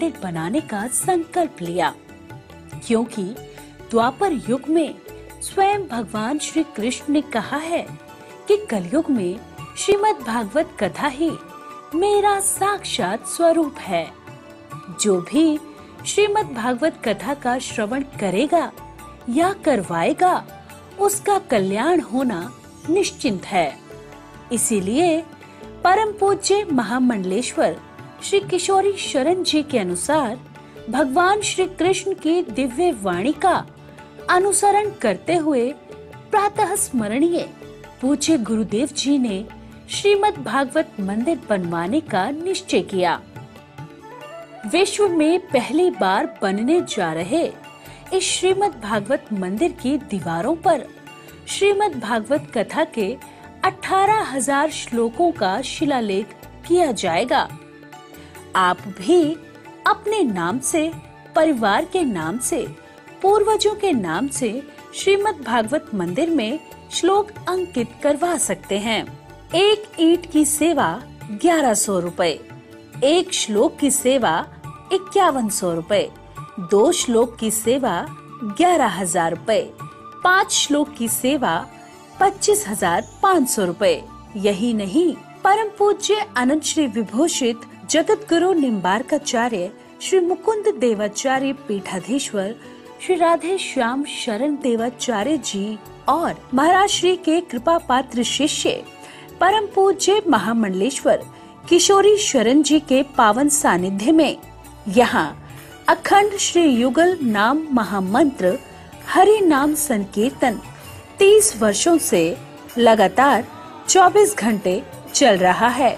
मंदिर बनाने का संकल्प लिया, क्योंकि द्वापर युग में स्वयं भगवान श्री कृष्ण ने कहा है कि कलयुग में श्रीमद् भागवत कथा ही मेरा साक्षात स्वरूप है। जो भी श्रीमद् भागवत कथा का श्रवण करेगा या करवाएगा, उसका कल्याण होना निश्चिंत है। इसीलिए परम पूज्य महामंडलेश्वर श्री किशोरी शरण जी के अनुसार भगवान श्री कृष्ण की दिव्य वाणी का अनुसरण करते हुए प्रातः स्मरणीय पूज्य गुरुदेव जी ने श्रीमद् भागवत मंदिर बनवाने का निश्चय किया। विश्व में पहली बार बनने जा रहे इस श्रीमद् भागवत मंदिर की दीवारों पर श्रीमद् भागवत कथा के 18,000 श्लोकों का शिलालेख किया जाएगा। आप भी अपने नाम से, परिवार के नाम से, पूर्वजों के नाम से श्रीमद् भागवत मंदिर में श्लोक अंकित करवा सकते हैं। एक ईंट की सेवा 1100 रुपए, एक श्लोक की सेवा 5100 रुपए, 2 श्लोक की सेवा 11,000 रुपए, 5 श्लोक की सेवा 25,500 रुपए। यही नहीं, परम पूज्य अनंत श्री विभूषित जगत गुरु निम्बार्काचार्य श्री मुकुंद देवाचार्य पीठाधीश्वर श्री राधे श्याम शरण देवाचार्य जी और महाराज श्री के कृपा पात्र शिष्य परम पूज्य महामंडलेश्वर किशोरी शरण जी के पावन सानिध्य में यहाँ अखंड श्री युगल नाम महामंत्र हरि नाम संकीर्तन 30 वर्षों से लगातार 24 घंटे चल रहा है।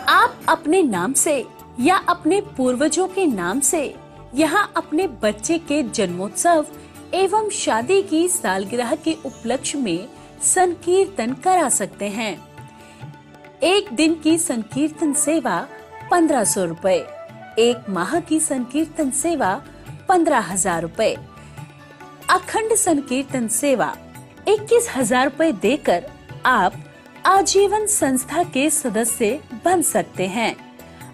आप अपने नाम से या अपने पूर्वजों के नाम से यहाँ अपने बच्चे के जन्मोत्सव एवं शादी की सालगिरह के उपलक्ष्य में संकीर्तन करा सकते हैं। एक दिन की संकीर्तन सेवा 1500 रुपए, एक माह की संकीर्तन सेवा 15,000 रुपए, अखंड संकीर्तन सेवा 21,000 रुपए देकर आप आजीवन संस्था के सदस्य बन सकते हैं।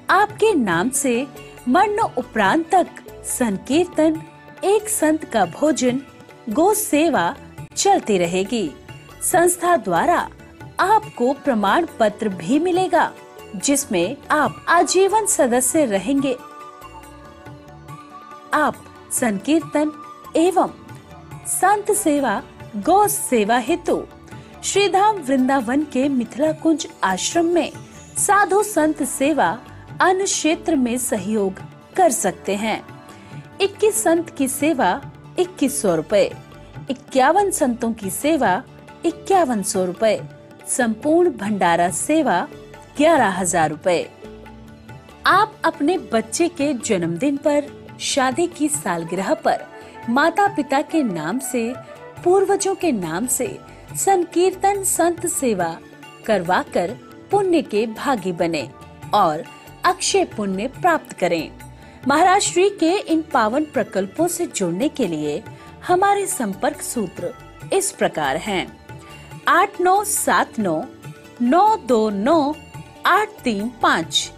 आपके नाम से मरण उपरांत तक संकीर्तन, एक संत का भोजन, गो सेवा चलती रहेगी। संस्था द्वारा आपको प्रमाण पत्र भी मिलेगा, जिसमें आप आजीवन सदस्य रहेंगे। आप संकीर्तन एवं संत सेवा, गौ सेवा हेतु श्रीधाम वृंदावन के मिथिला कुंज आश्रम में साधु संत सेवा अन्य क्षेत्र में सहयोग कर सकते हैं। 21 संत की सेवा 2100 रुपए, 51 संतों की सेवा 5100 रुपए, संपूर्ण भंडारा सेवा 11,000 रुपए। आप अपने बच्चे के जन्मदिन पर, शादी की सालगिरह पर माता पिता के नाम से, पूर्वजों के नाम से संकीर्तन संत सेवा करवाकर पुण्य के भागी बने और अक्षय पुण्य प्राप्त करें। महाराज श्री के इन पावन प्रकल्पों से जुड़ने के लिए हमारे संपर्क सूत्र इस प्रकार हैं: 8979 929 835,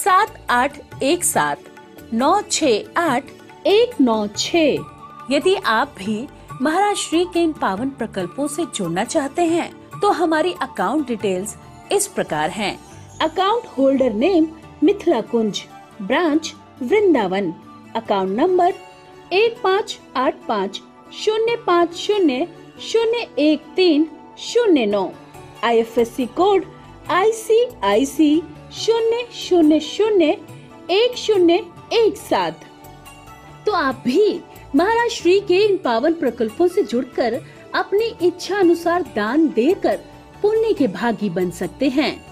7817 968 196। यदि आप भी महाराज श्री के इन पावन प्रकल्पों से जुड़ना चाहते हैं तो हमारी अकाउंट डिटेल्स इस प्रकार हैं। Account holder name Mithila Kunj, branch Vrindavan, account number 155005001309, IFSC code ICIC 0001017। तो आप भी महाराज श्री के इन पावन प्रकल्पों से जुड़कर अपनी इच्छा अनुसार दान देकर पुण्य के भागी बन सकते हैं।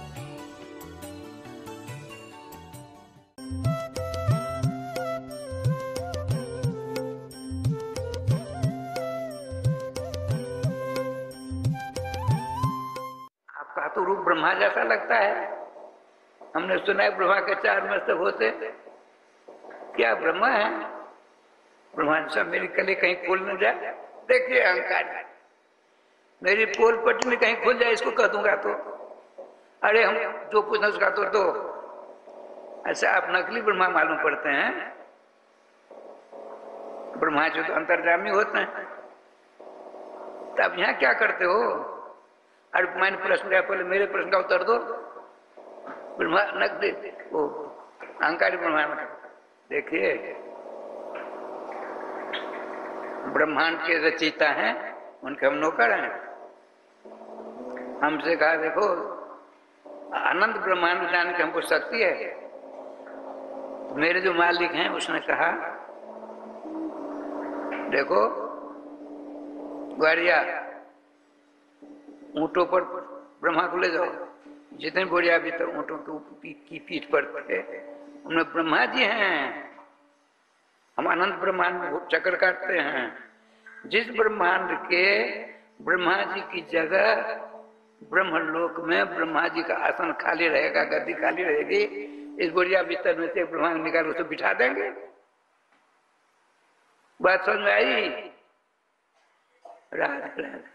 आपका तो रूप ब्रह्मा जैसा लगता है। हमने सुना है ब्रह्मा के 4 मस्तक होते, क्या ब्रह्मा है? ब्रह्मा सब मेरी कली कहीं खुल न जाए। देखिए अहंकार, मेरी पोल पट्टी में कहीं खुल जाए इसको कह दूंगा तो अरे हम जो पूछना उसका तो दो। ऐसा आप नकली ब्रह्मा मालूम पड़ते हैं। ब्रह्मा जो तो अंतर्यामी होते हैं। तो आप यहाँ क्या करते हो? अरे मैंने प्रश्न किया, पहले मेरे प्रश्न का उत्तर दो। ब्रह्मा नकली वो अहंकारी ब्रह्मा। देखिए, ब्रह्मांड के रचयिता हैं, उनके हम नौकर हैं। हमसे कहा देखो अनंत ब्रह्मांड जानने की हमको शक्ति है। तो मेरे जो मालिक हैं उसने कहा देखो ग्वारिया, ऊंटों पर ब्रह्मा को ले जाओ। जितने बोरिया अभी तक ऊंटों की पीठ पर थे उनमें ब्रह्मा जी हैं। हम अनंत ब्रह्मांड में चक्कर काटते हैं। जिस ब्रह्मांड के ब्रह्मा जी की जगह ब्रह्मलोक में ब्रह्मा जी का आसन खाली रहेगा, गद्दी खाली रहेगी, इस बोरिया बिस्तर में से ब्रह्मा निकाल उसे बिठा देंगे। बात समझ में आई? राधे राधे।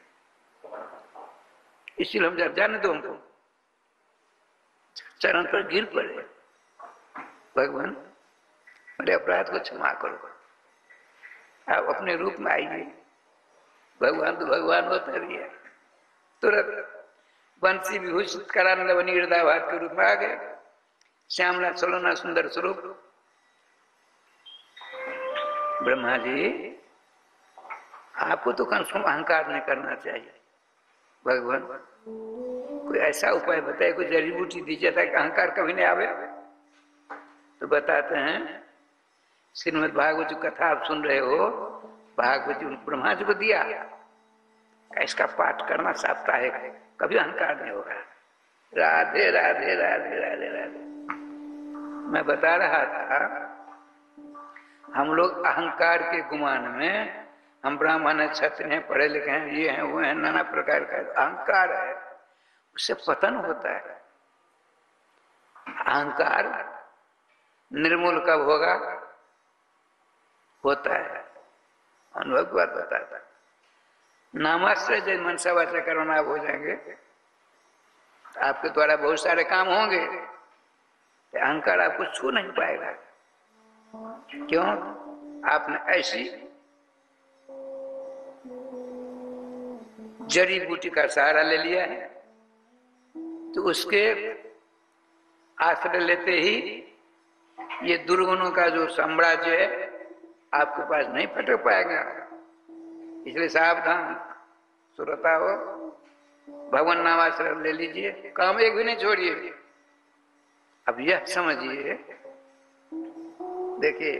इसलिए हम जब जाने दो, हमको चरण पर गिर पड़े, भगवान मेरे अपराध को क्षमा करो, आप अपने रूप में आइए। भगवान तो भगवान होता भी है। तुरंत बंसी विभूषित कराने बनी हृदयभात के रूप में आ गए। श्यामला सलोना सुंदर स्वरूप। ब्रह्मा जी आपको तो कम अहंकार नहीं करना चाहिए। भगवान कोई ऐसा उपाय बताए, कोई जड़ी बूटी दीजिए ताकि अहंकार कभी नहीं आवे। तो बताते हैं श्रीमद् भागवत कथा आप सुन रहे हो, भागवत ब्रह्मा जी को दिया, इसका पाठ करना साप्ताहिक, कभी अहंकार नहीं होगा। राधे राधे राधे राधे राधे। मैं बता रहा था हम लोग अहंकार के गुमान में, हम ब्राह्मण हैं, क्षत्रिय हैं, पढ़े लिखे हैं, ये हैं वो हैं, नाना प्रकार का अहंकार है, उससे पतन होता है। अहंकार निर्मूल कब होगा? होता है। अनुभव की बात बताता है। नामाश्रय जब मनसा वाचा करना आप हो जाएंगे, आपके द्वारा बहुत सारे काम होंगे, तो अहंकार आपको छू नहीं पाएगा। क्यों? आपने ऐसी जड़ी बूटी का सहारा ले लिया है, तो उसके आश्रय लेते ही ये दुर्गुणों का जो साम्राज्य है आपके पास नहीं फटक पाएगा। इसलिए सावधान, सुरता हो, भगवान नामाश्रय ले लीजिए, काम एक भी नहीं छोड़िए। अब यह समझिए, देखिए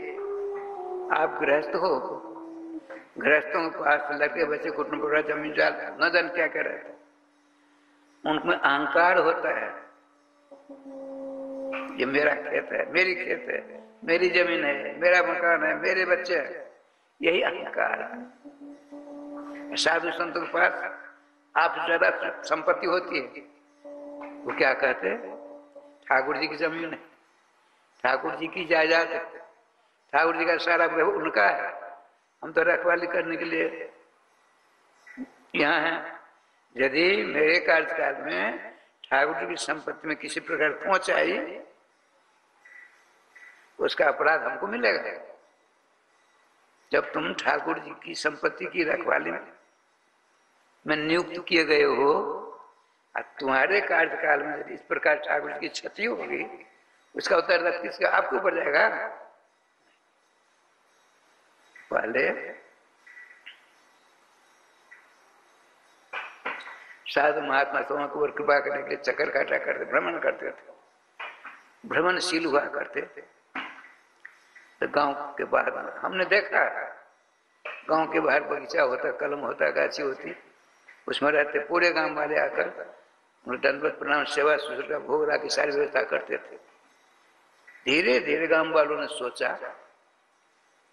आप गृहस्थ हो, गृहस्थों के पास लड़के बच्चे कुटुंब पूरा जमीन जाल न जान क्या कर रहे थे, उनमें अहंकार होता है। ये मेरा खेत है, मेरी खेत है, मेरी जमीन है, मेरा मकान है, मेरे बच्चे हैं, यही अहंकार है। साधु संतों के पास आप ज्यादा संपत्ति होती है, वो क्या कहते हैं? ठाकुर जी की जमीन है, ठाकुर जी की जायदाद है, ठाकुर जी का सारा उनका है, हम तो रखवाली करने के लिए यहाँ हैं। यदि मेरे कार्यकाल में ठाकुर जी की संपत्ति में किसी प्रकार पहुंच आई, उसका अपराध हमको मिलेगा। जब तुम ठाकुर जी की संपत्ति की रखवाली में नियुक्त किए गए हो, और तुम्हारे कार्यकाल में यदि इस प्रकार ठाकुर जी की क्षति होगी, उसका उत्तरदायित्व किसका? आपके ऊपर जाएगा। पहले साधु महात्मा लोगों को कृपा करने के लिए चक्कर काटा करते, भ्रमण करते थे, भ्रमणशील हुआ करते थे। तो गांव के बाहर हमने देखा, गांव के बाहर बगीचा होता, कलम होता, गाछी होती, उसमें रहते, पूरे गांव वाले आकर दंडवत प्रणाम सेवा शुश्रूषा भोग की सारी व्यवस्था करते थे। धीरे धीरे गांव वालों ने सोचा,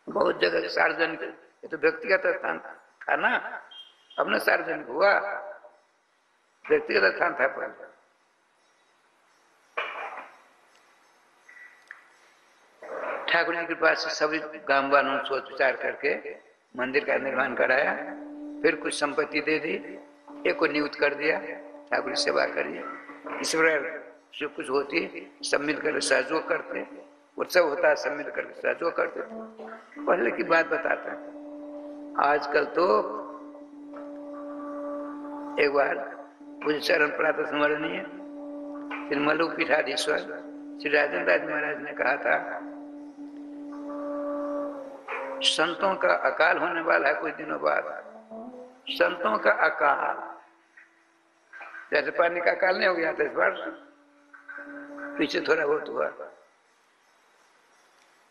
बहुत जगह सार्वजनिक, ये तो व्यक्तिगत स्थान था ना, अब न सार्वजनिक हुआ, व्यक्तिगत स्थान था पहले। ठाकुर जी के पास से सभी गांव वालों ने सोच विचार करके मंदिर का निर्माण कराया, फिर कुछ संपत्ति दे दी, एक को नियुक्त कर दिया, ठाकुर जी सेवा करिए। ईश्वर जो कुछ होती सब मिलकर सहयोग करते, उत्सव होता है सब मिलकर सहयोग करते थे। पहले की बात बताते हैं। आजकल तो एक बार मुझे चरण प्रातः स्मरणीय फिर मलु पीठाधीश्वर श्री राजेंद्र राज महाराज ने कहा था, संतों का अकाल होने वाला है कुछ दिनों बाद। संतों का अकाल, जैसे पानी का अकाल नहीं हो गया था इस बार, पीछे थोड़ा बहुत हुआ।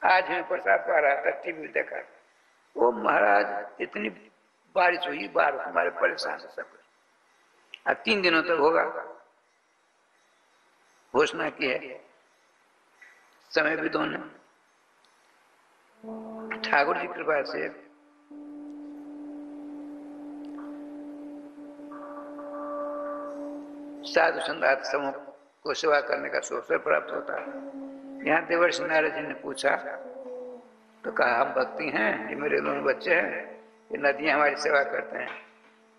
आज मैं प्रसाद पा रहा था, टीवी देखा, वो महाराज इतनी बारिश हुई, बार हमारे परेशान है सब। अब 3 दिनों तक होगा, घोषणा की है, समय भी दोनों। ठाकुर जी कृपा से साधु संत समूह को सेवा करने का अवसर प्राप्त होता है। यहाँ देवर्षि नारद जी ने पूछा तो कहा, हम भक्ति हैं, ये मेरे दोनों बच्चे हैं, ये नदियां हमारी सेवा करते हैं,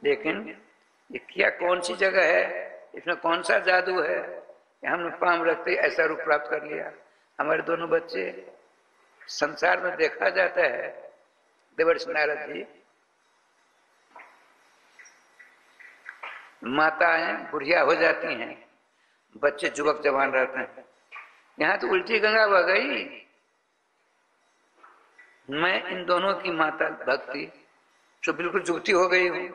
लेकिन ये क्या कौन सी जगह है, इसमें कौन सा जादू है, हमने पाम रखते ऐसा रूप प्राप्त कर लिया। हमारे दोनों बच्चे संसार में देखा जाता है, देवर्षि नारद जी, माताएं बुढ़िया हो जाती हैं, बच्चे युवक जवान रहते हैं। यहाँ तो उल्टी गंगा बह गई। मैं इन दोनों की माता भक्ति तो बिल्कुल जुगती हो गई हूँ।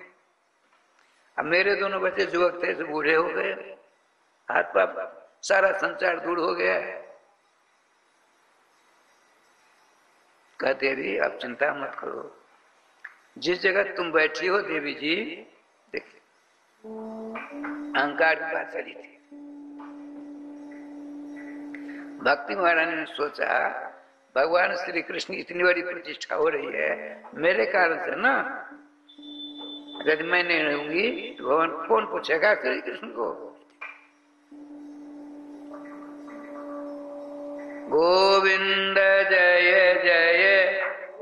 अब मेरे दोनों बच्चे युवक थे तो बूढ़े हो गए, हाथ पाप सारा संचार दूर हो गया है। कहते देवी आप चिंता मत करो, जिस जगह तुम बैठी हो देवी जी, देखिए अहंकार की बात चली थी। भक्ति महारानी ने सोचा भगवान श्री कृष्ण इतनी बड़ी प्रतिष्ठा हो रही है मेरे कारण से ना, यदि मैं नहीं रहूंगी तो भगवान कौन पूछेगा श्री कृष्ण को। गोविंद जय जय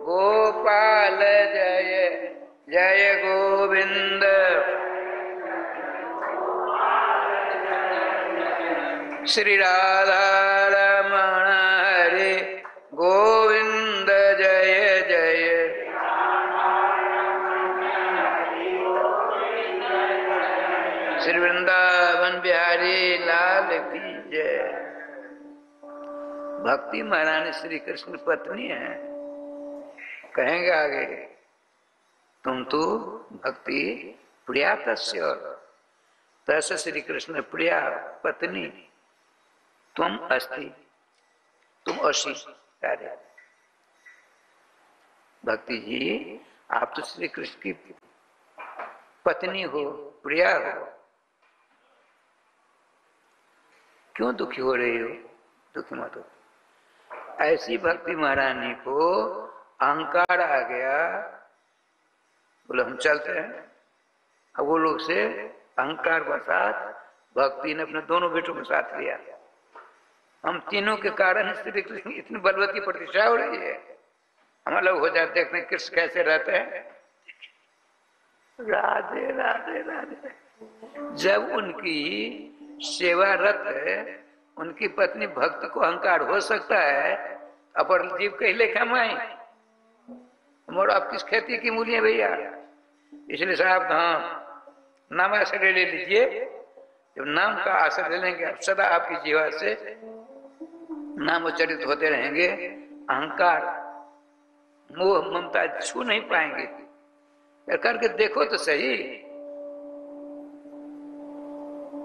गोपाल जय जय गोविंद, श्री राधा रमण हरे गोविंद जय जय, श्री वृंदावन बिहारी लाल की जय। भक्ति महारानी श्री कृष्ण पत्नी है। कहेंगे आगे, तुम तो भक्ति प्रिया तस्य तस्य श्री कृष्ण प्रिया पत्नी तुम अस्ति, तुम असी। भक्ति जी आप तो श्री कृष्ण की पत्नी हो, प्रिया हो, क्यों दुखी हो रही हो? दुखी मत हो। ऐसी भक्ति महारानी को अहंकार आ गया, बोले हम चलते हैं। अब वो लोग से अहंकार के साथ भक्ति ने अपने दोनों बेटों को साथ लिया। हम तीनों के कारण श्री कृष्ण इतनी बलवती प्रतिष्ठा हो रही है। हम अलग हो जाते, देखते हैं कृष्ण कैसे रहते हैं। राधे राधे राधे। जब उनकी सेवारत उनकी पत्नी भक्त को अहंकार हो सकता है, अपर जीव कहीं लेखा माई मोड़ आप किस खेती की मूल्य भैया, इसलिए साहब हाँ नाम आश्रय ले लीजिए। जब नाम का आश्रय ले लेंगे आप, सदा आपकी जीवा से नाम उच्चरित होते रहेंगे, अहंकार मोह ममता छू नहीं पाएंगे। करके देखो तो सही।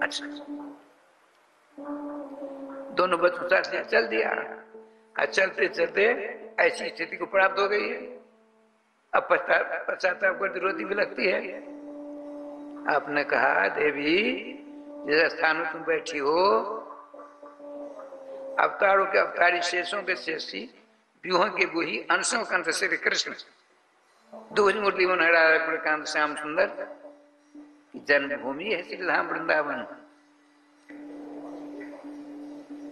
अच्छा, दोनों बच्चों साथ लिया, चल दिया। चलते चलते ऐसी स्थिति को प्राप्त हो गई है। अब पश्चाताप करती रोती भी लगती है। आपने कहा देवी जिस स्थान में तुम बैठी हो, अवतारों के अवतारी, शेषों के शेषी, व्यूहों के व्यूही, अंशों के अंश श्री कृष्ण, दूज मूर्ति मनहरा प्रकांत श्याम सुंदर की जन्मभूमि है श्री धाम वृंदावन।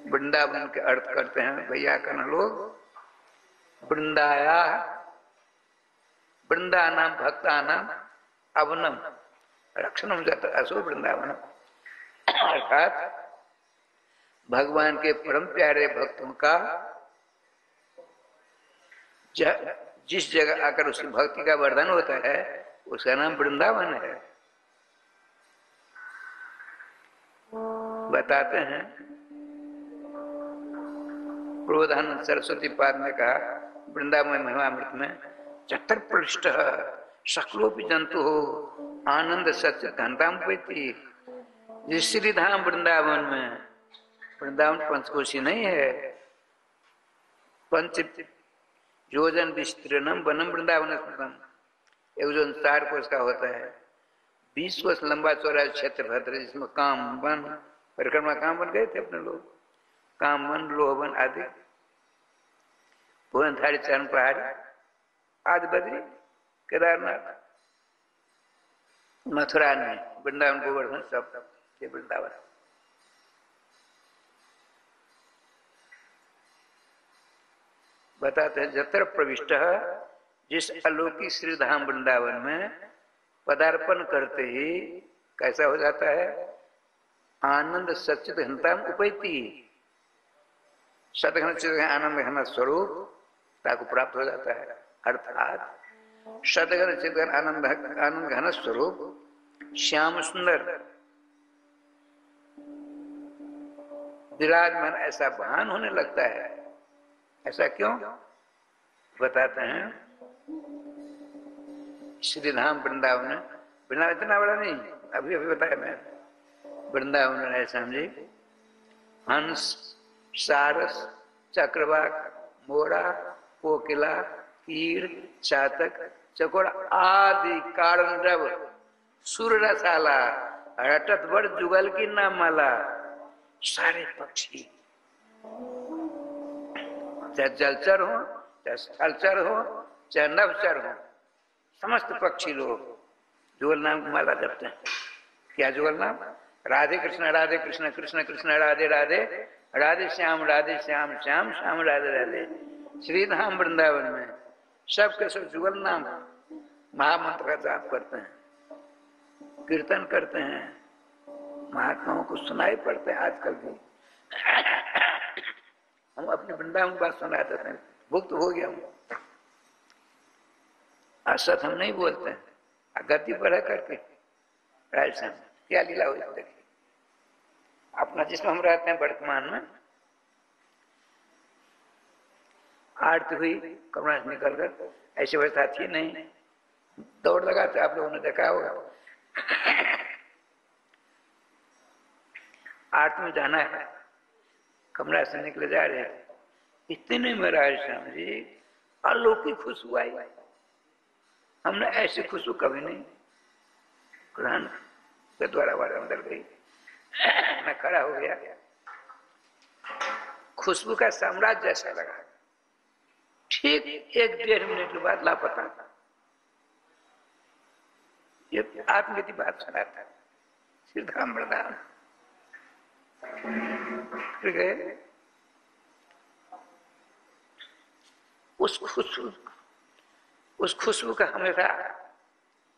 वृंदावन के अर्थ करते हैं भैया कहना लोग, वृंदाया वृंदानाम भक्तानाम अवनम रक्षणम जाता असो वृंदावनम। अर्थात भगवान के परम प्यारे भक्तों का जिस जगह आकर उसकी भक्ति का वर्धन होता है उसका नाम वृंदावन है। बताते हैं प्रबोधानंद सरस्वती पाद ने कहा वृंदावन महिमामृत में, चतर पृष्ठ सकलोपि जंतु हो आनंद सचित घंटाम पैती। जिस श्रीधाम वृंदावन में, वृंदावन पंचकोशी नहीं है, पंच योजन विस्तीर्णम वनम वृंदावन स्मृतम, एक जो 4 कोष का होता है, 20 कोष लंबा चौड़ा क्षेत्र भद्र, जिसमें काम वन परिक्रमा काम बन गए थे अपने लोग, काम वन लोहवन आदि, भुवनधारी चरण पहाड़ी आदि, बद्री केदारनाथ मथुरा में वृंदावन गोवर्धन सब ये वृंदावन। बताते हैं जत्र प्रविष्ट, जिस अलौकिक श्रीधाम वृंदावन में पदार्पण करते ही कैसा हो जाता है, आनंद सच्चित घनताम उपैती, सतघन चित आनंद घन स्वरूप ताको प्राप्त हो जाता है। अर्थात सतघन चित आनंद घन स्वरूप श्याम सुंदर विराजमान ऐसा भान होने लगता है। ऐसा क्यों? बताते हैं श्रीधाम वृंदावन, वृंदावन इतना बड़ा नहीं, अभी अभी बताया मैं, वृंदावन है समझे, हंस सारस चक्रवाक मोरा कोकिला कीड़ चातक चकोर आदि कारण रव सुर रसाला रटत बड़ जुगल की नाम माला, सारे पक्षी चाहे जलचर हो चाहे स्थलचर हो चाहे नभचर हो, समस्त पक्षी लोग जुगल नाम की माला जपते हैं। क्या जुगल नाम? राधे कृष्ण कृष्ण कृष्ण राधे राधे, राधे श्याम श्याम श्याम राधे राधे। श्रीधाम वृंदावन में सबके सब जुगल नाम महामंत्र का जाप करते हैं, कीर्तन करते हैं, महात्माओं को सुनाई पड़ते हैं। आजकल भी हम अपने वृंदावन की बात सुना देते हैं, भुक्त हो गया हूँ, असत हम नहीं बोलते हैं, गति पर करके राजस्थान क्या लीला हो जाती है। अपना जिसमें हम रहते हैं वर्तमान में, आरती हुई करुणा से निकल कर, ऐसी व्यवस्था थी नहीं, दौड़ लगाते, आप लोगों ने देखा होगा। आरती में जाना है, कमरा से निकले जा रहे हैं, इतने में राजस्थान जी अलौकिक खुशबू आई, हमने ऐसी खुशबू कभी नहीं, ग्रहण के द्वारा वाले अंदर गई, मैं खड़ा हो गया, खुशबू का साम्राज्य जैसा लगा। ठीक 1-1.5 मिनट के बाद लापता, ये आत्मगति बात सुनाता है श्रीधाम वृंदावन। फिर गए, उस खुशबू का हमेशा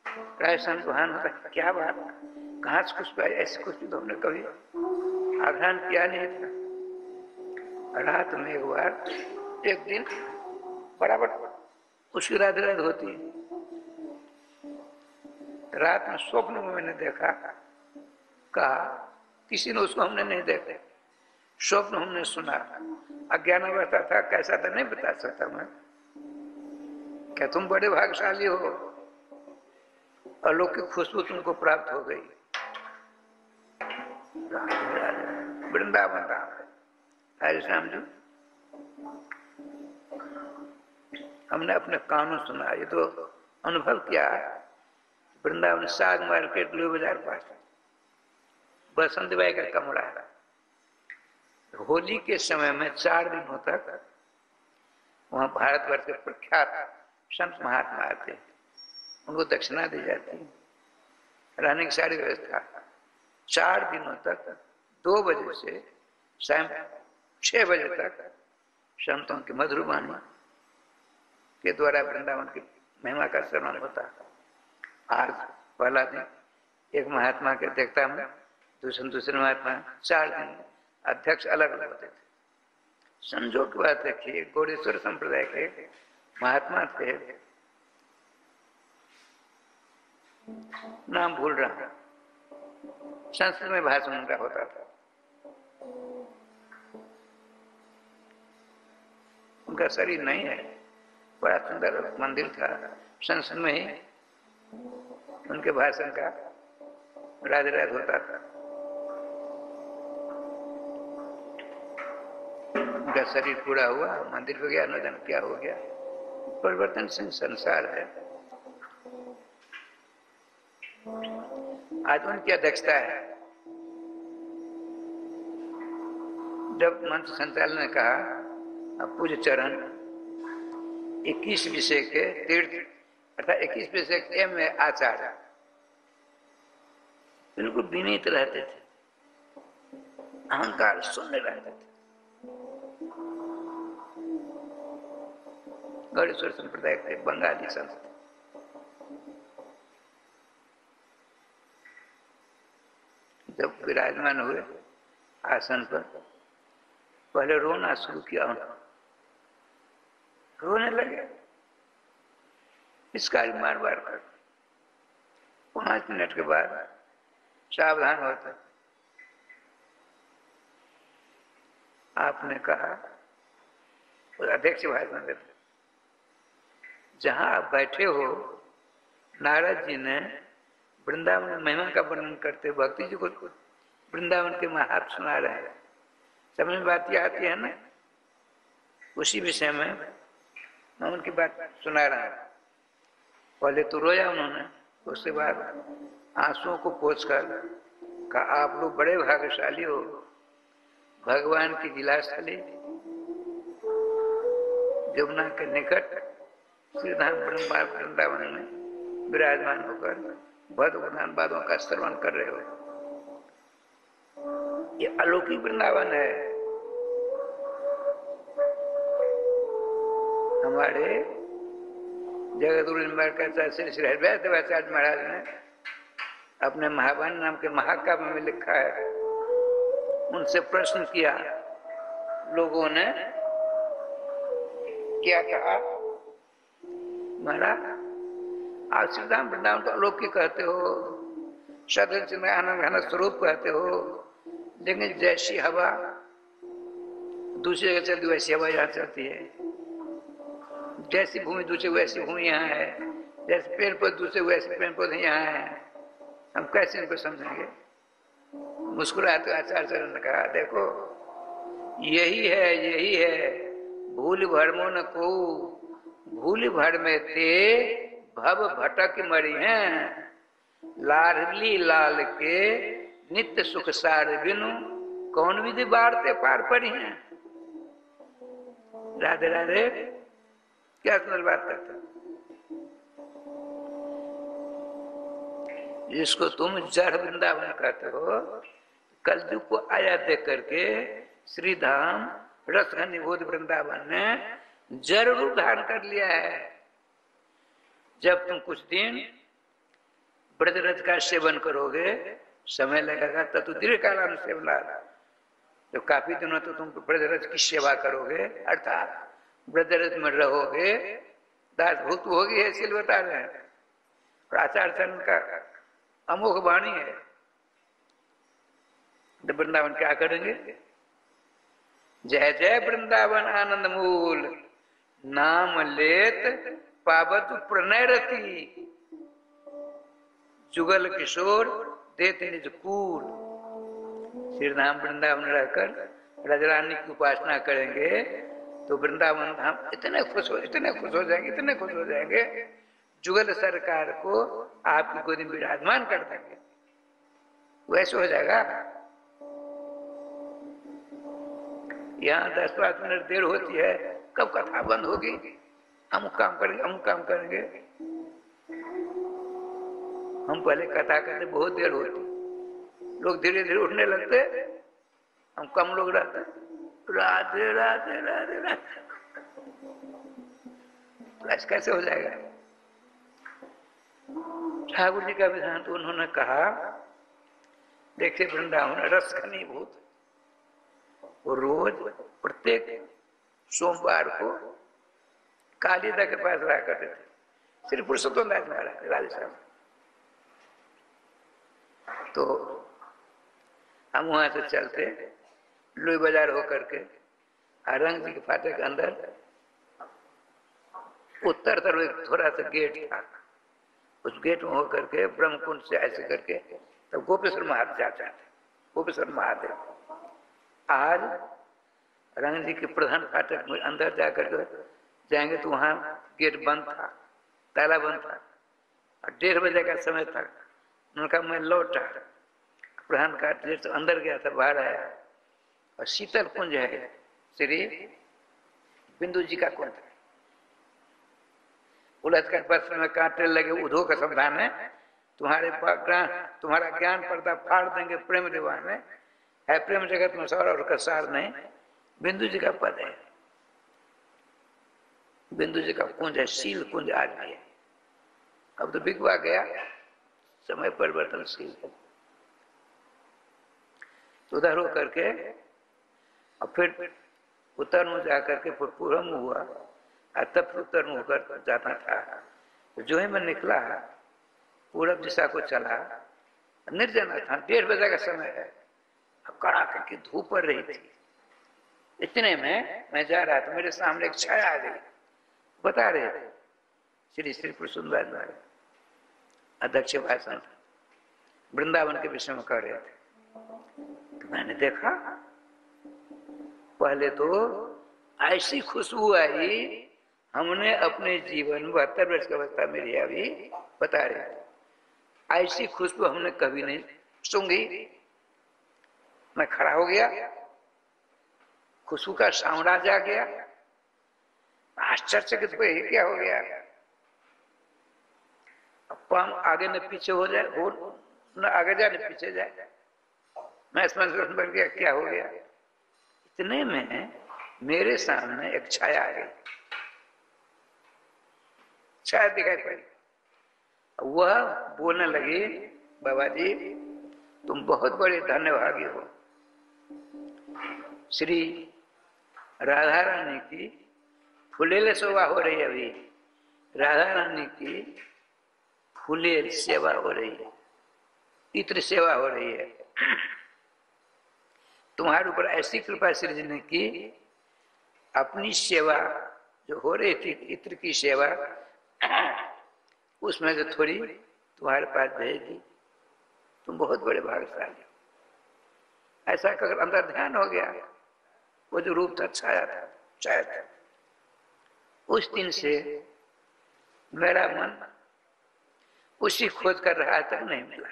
राजस्थान गुहान होता है। क्या बात, कहाँ से खुशबू आई? ऐसी खुशबू तो हमने कभी आघ्रान किया नहीं था। रात में एक बार, एक दिन बराबर उसकी रात होती है, रात में स्वप्न में मैंने देखा, कहा किसी ने, उसको हमने नहीं देखा, स्वप्न हमने सुना, अज्ञान अवस्था था, कैसा था नहीं बता सकता मैं। क्या तुम बड़े भाग्यशाली हो, अलौकिक खुशबू तुमको प्राप्त हो गई। वृंदावन धाम हरे श्याम जी, हमने अपने कानों सुना, ये तो अनुभव किया। वृंदावन साग मार्केट लोही बाजार पास बसंत बाई का कमरा है। होली के समय में 4 दिनों तक वहाँ भारतवर्ष के प्रख्यात संत महात्मा आते हैं, उनको दक्षिणा दी जाती है, रहने की सारी व्यवस्था। 4 दिनों तक 2 बजे से शाम 6 बजे तक संतों की मधुर वाणी के द्वारा वृंदावन की महिमा का श्रवण होता। आज पहला दिन एक महात्मा के देखता में दूसरे महात्मा 4 दिन अध्यक्ष अलग अलग होते थे। संजोग की बात रखिए, गौड़ेश्वर संप्रदाय के महात्मा थे, नाम भूल रहा हूं, संस्कृत में भाषण उनका होता था। उनका शरीर नहीं है, बड़ा सुंदर मंदिर था, संस्कृत में ही उनके भाषण का राज होता था। उनका शरीर पूरा हुआ, मंदिर हो गया, न जाने क्या हो गया। परिवर्तनशील संसार है। आज उनकी अध्यक्षता है। जब मंत्र संचालन ने कहा, अब पूज्य चरण 21 विषय के तीर्थ अर्थात 21 विषय के में आचार्य बिल्कुल विनीत रहते थे, अहंकार शून्य रहते थे। गौड़ेश्वर संप्रदाय के बंगाली संत जब विराजमान हुए आसन पर, पहले रोना शुरू किया, रोने लगे, इसका मार मार कर। 5 मिनट के बाद सावधान होते, आपने कहा, अध्यक्ष भाषण देते, जहां आप बैठे हो, नारद जी ने वृंदावन में महिमा का वर्णन करते भक्ति जी को वृंदावन के महात्म सुना रहे हैं। समझ में बात ये आती है ना? उसी विषय में मैं उनकी बात सुना रहा हूं। पहले तो रोया उन्होंने, उसके बाद आंसुओं को पोंछकर कहा, आप लोग बड़े भाग्यशाली हो, भगवान की लीलास्थली यमुना के निकट श्रीधाम वृंदावन में विराजमान होकर भगवान बातों का श्रवण कर रहे हो। ये अलौकिक वृंदावन है। हमारे जगतगुरु श्री श्री हरिवैद्य देवाचार्य महाराज ने अपने महावाणी नाम के महाकाव्य में लिखा है, उनसे प्रश्न किया, लोगों ने क्या कहा, महाराज आप श्रीधाम वृंदावन को अलौकिक कहते हो, सदन आनंद घन स्वरूप कहते हो, लेकिन जैसी हवा दूसरी जगह चलती वैसी हवा यहाँ चलती है, जैसी भूमि दूसरी वैसी भूमि यहाँ है, जैसे पेड़ पौधे दूसरे वैसे पेड़ पौधे यहाँ है, हम कैसे इनको समझेंगे? मुस्कुराते आचार्य चरण ने कहा, देखो यही है भूल भरमो न को, भूल भर में ते भव भटक मरी हैं, लाडली लाल के नित्य सुख सार बिनु कौन विधि बारते पार पड़ी हैं। राधे राधे, क्या सुंदर बात करता। जिसको तुम जड़ वृंदावन कहते हो, कलयुग को आया देख करके श्रीधाम रसघन बोध वृंदावन ने जड़ रूप धारण कर लिया है। जब तुम कुछ दिन ब्रजरज का सेवन करोगे, समय लगेगा, तब तो दीर्घ काल सेवला, जब काफी दिनों तो तुम ब्रजरज की सेवा करोगे, अर्थात ब्रजरज में रहोगे, दास भूत होगी, ऐसे बता रहे हैं। और आचार्य चरण का अमोघ वाणी है। तो वृंदावन क्या करेंगे? जय जय वृंदावन आनंद मूल, नाम लेत पावत प्रणय रति, जुगल किशोर देते निज कूल। श्रीधाम वृंदावन रहकर राजरानी की उपासना करेंगे तो वृंदावन धाम इतने खुश हो जाएंगे, जुगल सरकार को आपकी गोदी में विराजमान कर देंगे। वैसे हो जाएगा। यहाँ 10-5 मिनट देर होती है, कब कथा बंद होगी, अमुक काम करेंगे। हम पहले कथा करते बहुत देर होती, लोग धीरे धीरे उठने लगते, हम कम लोग रहते। राधे राधे राधे राधे, ऐसा कैसे हो जाएगा? ठाकुर जी का विधान तो उन्होंने कहा देखिए वृंदावन रस घनीभूत, वो रोज प्रत्येक सोमवार को कालिदा के पास रहा करते थे, श्री पुरुषोत्तम दास महाराज राजस्थान। तो हम वहां से चलते लुई बाजार होकर के रंग जी के फाटक के अंदर उत्तर तरफ एक थोड़ा सा गेट था, उस गेट में होकर के ब्रह्मकुंड से ऐसे करके तब गोपेश्वर महादेव जाते थे। गोपेश्वर महादेव आज रंग जी के प्रधान फाटक में अंदर जाकर के जाएंगे तो वहां गेट बंद था, ताला बंद था और 1:30 बजे का समय था। उनका मैं लौटा, प्रधान का गेट तो अंदर गया था, बाहर आया और शीतल कुंज है, श्री बिंदु जी का कुंज। उलझ कर पत्र में कांटे लगे उधो का समाधान है, तुम्हारा ज्ञान पर्दा फाड़ देंगे प्रेम दीवाने है, प्रेम जगत में सौर और का सार नहीं। बिंदु जी का पद है, बिंदु जी का कुंज है, शील कुंज आज भी है। अब तो बिगवा गया, समय परिवर्तनशील है। तो उधर हो करके और फिर उत्तर में जाकर के फिर पूर्व में हुआ और तब फिर उत्तर में होकर जाता था। तो जो ही मैं निकला पूरब दिशा को चला, निर्जना था, 1:30 बजे का समय है, कड़ाके की धूप पड़ रही थी। इतने में मैं जा रहा था, मेरे सामने एक छाया आ गई, बता रहे थे श्री श्री पुरुषोत्तम दास अध्यक्ष भाषण वृंदावन के विषय में कर रहे थे। तो मैंने देखा पहले तो ऐसी खुशबू आई, हमने अपने जीवन में 72 वर्ष की अवस्था मेरी अभी बता रहे थे, ऐसी खुशबू हमने कभी नहीं सूंघी। मैं खड़ा हो गया, खुशबू का साम्राज्य आ गया, आश्चर्यचकित को ये क्या हो गया। अब पाम आगे न पीछे हो जाए, हो न आगे जाए न पीछे जाए, मैं स्मरण बढ़ गया, क्या हो गया। इतने में मेरे सामने एक छाया आ गई, छाया दिखाई पड़ी। वह बोलने लगी, बाबा जी तुम बहुत बड़े धन्यभागी हो, श्री राधा रानी की फुलेल सेवा हो रही है, अभी राधा रानी की फुलेल सेवा हो रही है, इत्र सेवा हो रही है। तुम्हारे ऊपर ऐसी कृपा श्री जी ने की, अपनी सेवा जो हो रही थी इत्र की सेवा, उसमें से थोड़ी तुम्हारे पास भेज दी, तुम बहुत बड़े भाग्यशाली। ऐसा अगर अंदर ध्यान हो गया, वो जो रूप था छाया था, उस दिन से मेरा मन उसी खोज कर रहा तक नहीं मिला।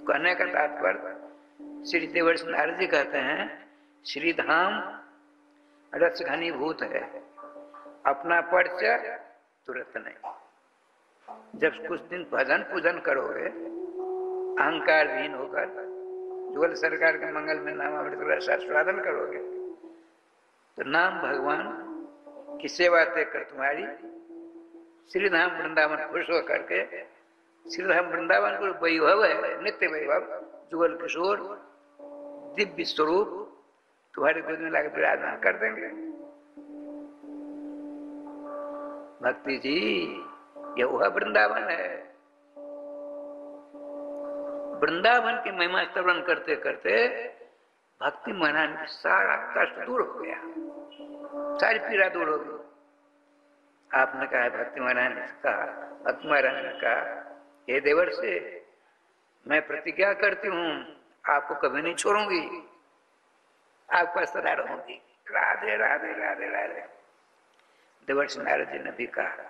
कहने का तात्पर्य श्री देवर्षि नारद जी कहते हैं, श्री धाम रस घनीभूत है, अपना परिचय तुरंत नहीं। जब कुछ दिन भजन पूजन करोगे अहंकार विहीन होकर, जुगल सरकार के मंगल में नामामृत रस आस्वादन करोगे, तो नाम भगवान की सेवा देख कर तुम्हारी श्रीधाम वृंदावन खुश होकर के, श्रीधाम वृंदावन को वैभव है, नित्य वैभव, जुगल किशोर दिव्य स्वरूप तुम्हारे गोद में लाकर विराजमान कर देंगे। भक्ति जी यह वह वृंदावन है। वृंदावन की महिमा स्तवन करते करते भक्ति महाराज में सारा कष्ट दूर हो गया, सारी पीड़ा दूर हो गई। आपने कहा, भक्ति महाराज ने कहा, भक्ति महाराज ने कहा, हे देवर्षि मैं प्रतिज्ञा करती हूँ आपको कभी नहीं छोड़ूंगी, आपका सदा रहूंगी। राधे राधे राधे राधे। देवर्षि नारद जी ने भी कहा,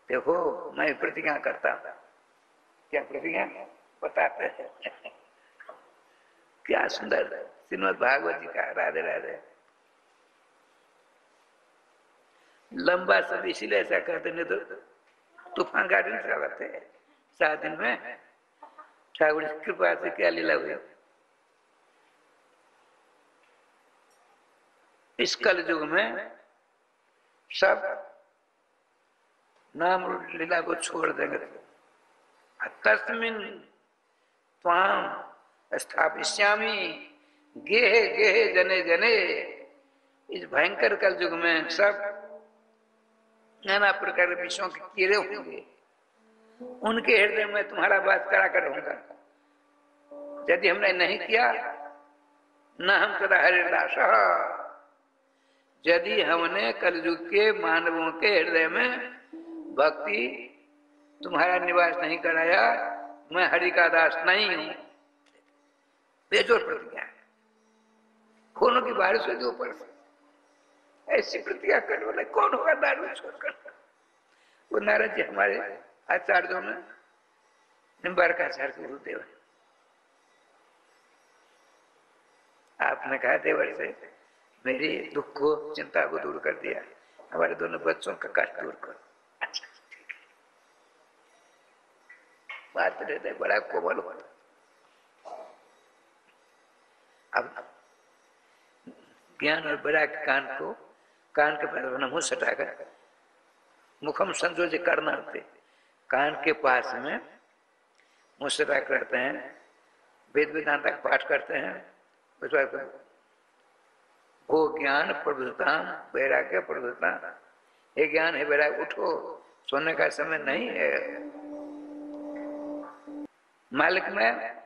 देखो मैं प्रतिज्ञा करता हूँ। क्या प्रतिज्ञा बताते हैं। क्या सुंदर श्रीमद् भागवत जी का राधे राधे। लंबा सब इसीलिए ऐसा कहते, नहीं तो तूफान गाड़ी नहीं चलाते 7 दिन में। ठाकुर की कृपा से क्या लीला हुई। इस कल युग में सब नाम लीला को छोड़ देंगे, तस्मिन् त्वां स्थापयिष्यामि गेहे गेहे जने जने। इस भयंकर कल युग में सब नाना प्रकार के विषयों के कीड़े होंगे, उनके हृदय में तुम्हारा बात करा कर रहूंगा। यदि हमने नहीं किया न हम सदा हरिदास, यदि हमने कलयुग के मानवों के हृदय में भक्ति तुम्हारा निवास नहीं कराया, मैं हरि का दास नहीं हूं। बेजोर प्रतिज्ञा है, खूनों की बारिश होगी ऊपर से, ऐसी प्रतिज्ञा करने वाले कौन होगा दारू छोड़कर। वो नारद जी हमारे आचार्यों में निम्बारकाचार्य के गुरुदेव है। आपने कहा देवर से मेरी दुख को चिंता को दूर कर दिया, हमारे दोनों बच्चों का कष्ट दूर कर। अच्छा ठीक है, बात रहते बड़ा कोमल हो। अब ज्ञान और बड़ा कान के पास मुंह सटाकर मुखम संजोज करना होते, कान के पास में मुंह सटाकर रहते हैं, वेद वेदांत का पाठ करते हैं। उस बात वो ज्ञान प्रबुद्धता वैराग्य प्रबुद्धता, ये ज्ञान है वैराग्य, उठो सोने का समय नहीं है। मालिक में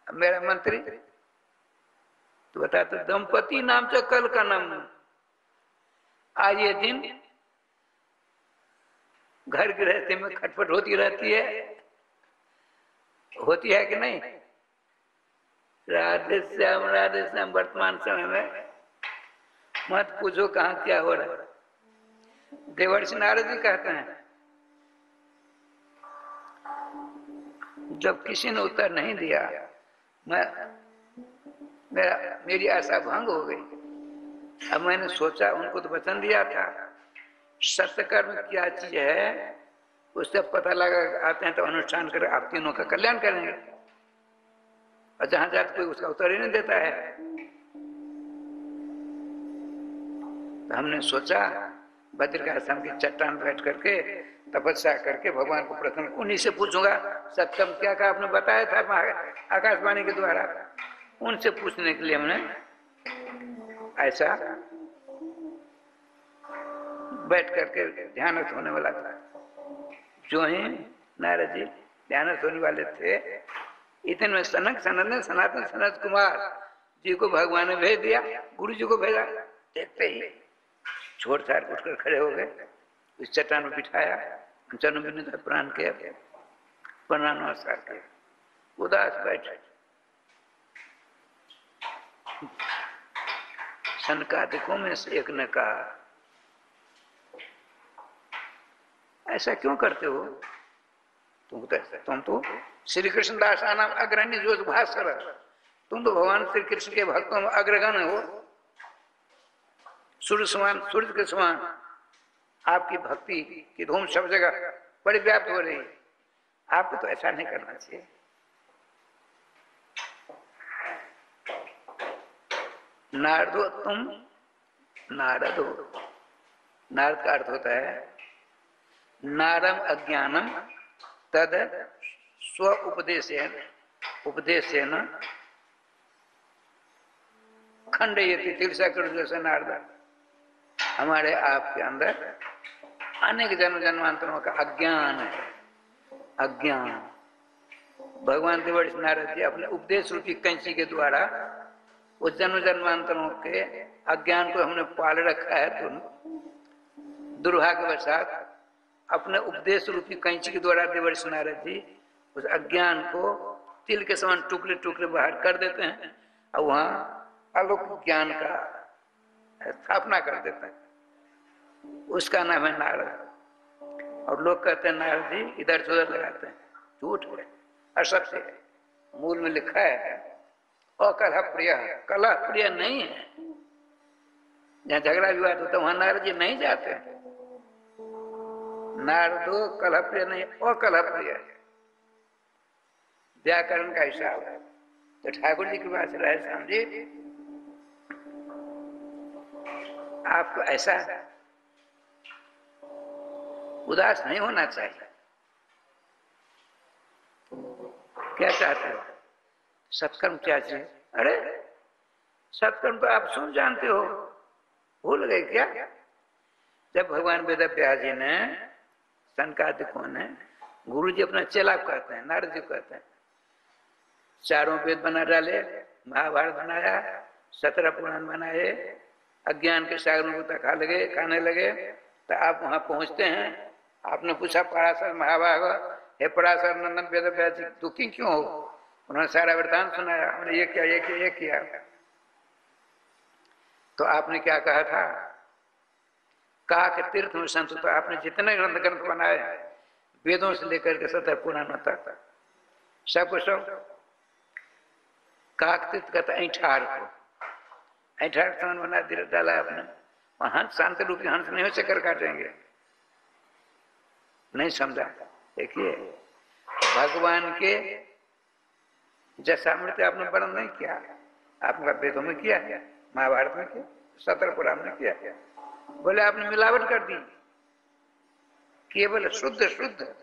मेरा मंत्री तो बता, तो दंपति नाम से कल का नाम। आज ये दिन घर गृहस्थी में खटपट होती रहती है कि नहीं? राधे श्याम वर्तमान समय में मत पूछो कहाँ क्या हो रहा है। देवर्षि नारद जी कहते हैं, जब किसी ने उत्तर नहीं दिया, मेरी आशा भंग हो गई। अब मैंने सोचा, उनको तो वचन दिया था, सत्यकर्म क्या चीज है उससे पता लगा आते हैं तो अनुष्ठान कर आप तीनों का कल्याण करेंगे। और जहां जाते कोई उसका उत्तर ही नहीं देता है, तो हमने सोचा बद्रिकाश्रम की चट्टान बैठ करके तपस्या करके भगवान को प्रथम उन्हीं से पूछूंगा। सत्यम क्या कहा आपने बताया था आकाशवाणी के द्वारा, उनसे पूछने के लिए हमने ऐसा बैठ करके ध्यानस्थ होने वाला था। जो ही नारद जी ध्यानस्थ होने वाले थे, इतने में सनातन सनत कुमार जी को भगवान ने भेज दिया, गुरु जी को भेजा। देखते ही छोड़ छाड़ उठकर खड़े हो गए, इस चट्टान में बिठाया, चरण बिंदु प्राण के प्रणाम नमस्कार किया, उदास बैठे। सनकादिकों में से एक ने कहा, ऐसा क्यों करते हो? तुम तो श्री कृष्ण दासा नाम अग्रणी जो भास्कर, तुम तो भगवान श्री कृष्ण के भक्तों में अग्रगण्य हो, सूर्य समान, सूर्य के समान आपकी भक्ति की धूम सब जगह बड़ी व्याप्त हो रही है, आपको तो ऐसा नहीं करना चाहिए। नारदो तुम नारद हो। नारद का अर्थ होता है नारम अज्ञानम तद स्व उपदेशेन खंडयति तीर्थकर जैसे नारद। हमारे आपके अंदर अनेक जन्म जन्मांतरों का अज्ञान है, अज्ञान। भगवान देवर्षि नारद जी अपने उपदेश रूपी कैंची के द्वारा उस जन्म जन्मांतरों के अज्ञान को हमने पाल रखा है। तो दुर्भाग्यवशात अपने उपदेश रूपी कैंची के द्वारा देवर्षि नारद जी उस अज्ञान को तिल के समान टुकड़े टुकड़े बाहर कर देते हैं और वहां अलौकिक ज्ञान का स्थापना कर देते हैं। उसका नाम है नारद। और लोग कहते हैं नारद जी इधर से उधर लगाते हैं, झूठ है, असत्य है। मूल में लिखा है अकलह प्रिय, कलह प्रिय नहीं है। जहाँ झगड़ा विवाद होता है वहां नारद जी नहीं जाते। नारदो कलह प्रिय नहीं, अकलह प्रिय है। व्याकरण का हिसाब है। तो ठाकुर जी के पास रहे श्याम जी, आपको ऐसा उदास नहीं होना चाहिए। क्या चाहते हो? सत्कर्म चाहिए। अरे सत्कर्म तो आप सुन जानते हो, भूल गए क्या? जब भगवान वेद व्यास जी ने सनकादिकों ने, गुरु जी अपना चेला कहते हैं, नारद जी कहते हैं, चारों वेद बना डाले, महाभारत बनाया, 17 पुराण बनाए, अज्ञान के सागरों को तक खाने लगे, तो आप वहां पहुंचते हैं। आपने पूछा पराशर महाभाग, हे पराशर नंदन वेद व्यास जी दुखी क्यों हो? उन्होंने सारा वृतांत सुनाया, हमने ये किया, ये किया, ये किया। तो आपने क्या कहा था? कहा कि तीर्थ में संत, तो आपने जितने ग्रंथ बनाए वेदों से लेकर के 17 पुराण तक सबको सब काक तीर्थ कहता ऐठार को, ऐठार स्थान बना डाला आपने। हंस शांत रूपी हंस नहीं हो चक्कर काटेंगे, नहीं समझा? देखिए भगवान के जैसामृत आपने वर्णन नहीं किया, आपने वेदों में किया, महाभारत में किया, 17 पुराण में किया। बोले आपने मिलावट कर दी, केवल शुद्ध शुद्ध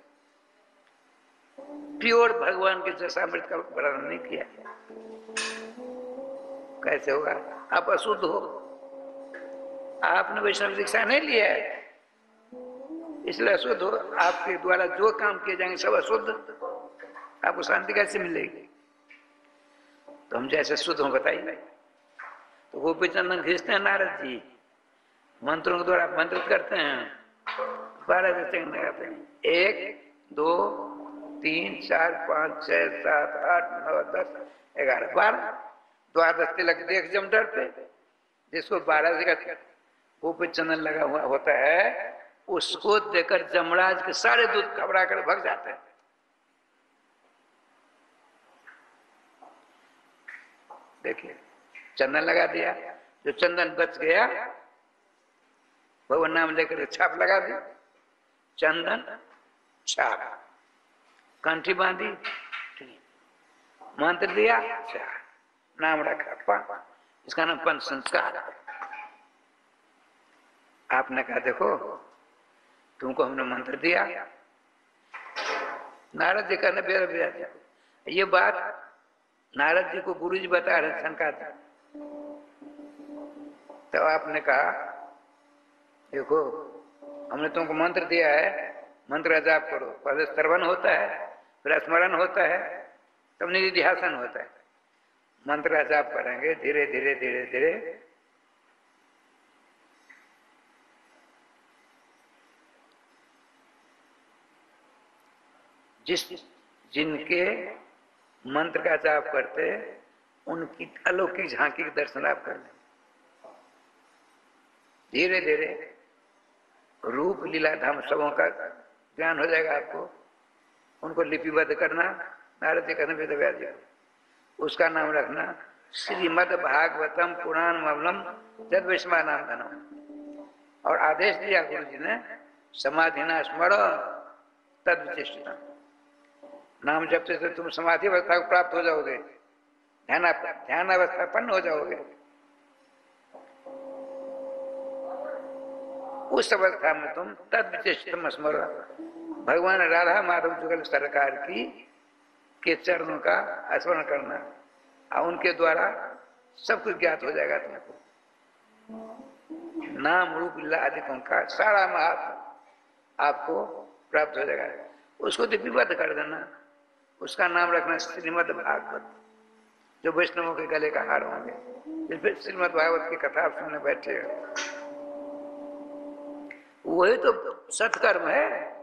प्योर भगवान के जैसामृत का वर्णन नहीं किया। कैसे होगा? आप अशुद्ध हो, आपने वैष्णव दीक्षा नहीं लिया है, इसलिए अशुद्ध हो। आपके द्वारा जो काम किए जाएंगे सब अशुद्ध, आपको शांति कैसे मिलेगी? तो हम जैसे शुद्ध हो बताइए। तो गोपी चंदन खींचते हैं नारद जी, मंत्रों के द्वारा मंत्रित करते हैं, 12 दस्ते लगाते हैं, 1 2 3 4 5 6 7 8 9 10 11 12 द्वादस्ती लग देख जमटर पे, जिसको 12 जगह गोपी चंदन लगा हुआ होता है, उसको देकर जमराज के सारे दूध घबरा कर भग जाते हैं। देखिए चंदन लगा दिया, जो चंदन बच गया भगवान नाम लेकर छाप लगा दी, चंदन छाप, कंठी बांधी, मंत्र दिया, नाम रखा, इसका नाम पंच संस्कार। आपने कहा देखो तुमको हमने मंत्र दिया, नारद जी कहने बेरा ये बात नारद जी को गुरु जी बता रहे शंका था। तो आपने कहा देखो हमने तुमको मंत्र दिया है, मंत्र जाप करो, पहले श्रवण होता है, फिर स्मरण होता है, तब निधिध्यासन होता है। मंत्र जाप करेंगे धीरे धीरे धीरे धीरे, जिनके मंत्र का जाप करते उनकी अलौकिक झांकी के दर्शन आप कर लें। धीरे धीरे रूप लीला धाम सबों का ज्ञान हो जाएगा आपको। उनको लिपिबद्ध करना, नारद जी कहते वेद व्यास जी, उसका नाम रखना श्रीमद् भागवतम पुराण मवलम जद वैष्णवा नाम धनम। और आदेश दिया गुरु जी ने समाधि ना स्मरण तद विशिष्टता, नाम जपते से तुम समाधि अवस्था को प्राप्त हो जाओगे, ध्यान अवस्था पन्न हो जाओगे। उस अवस्था में तुम तद विशिष्टम स्मरण, भगवान राधा माधव जुगल सरकार की के चरणों का स्मरण करना, और उनके द्वारा सब कुछ ज्ञात हो जाएगा तुमको। नाम रूप लीला आदि का सारा महत्व आपको प्राप्त हो जाएगा। उसको लिपिबद्ध कर देना, उसका नाम रखना श्रीमद् भागवत, जो वैष्णवों के गले का हार होंगे। श्रीमद् भागवत की कथा आप सुनने बैठे हो, वही तो सत्कर्म है।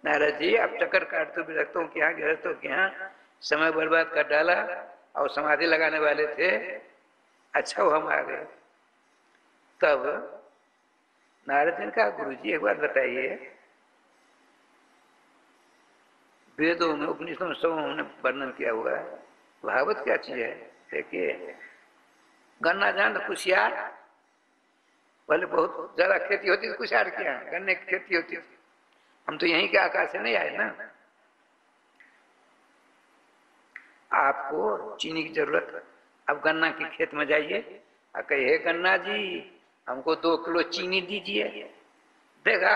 नारद जी आप चक्कर काटते विरक्तों के यहाँ, गृहस्थों के यहाँ समय बर्बाद कर डाला, और समाधि लगाने वाले थे, अच्छा वो हम आ गए। तब नारद जी ने कहा गुरु जी एक बात बताइए, वेदों में उपनिषदों में सब हमने वर्णन किया हुआ है, भागवत क्या चीज है? देखिए गन्ना जान कुशियार, पहले बहुत ज्यादा खेती होती थी कुशियार के यहाँ, गन्ने की खेती होती थी। हम तो यहीं के आकाश से नहीं आए ना। आपको चीनी की जरूरत, अब गन्ना के खेत में जाइए और कहिए गन्ना जी हमको 2 किलो चीनी दीजिए, देगा?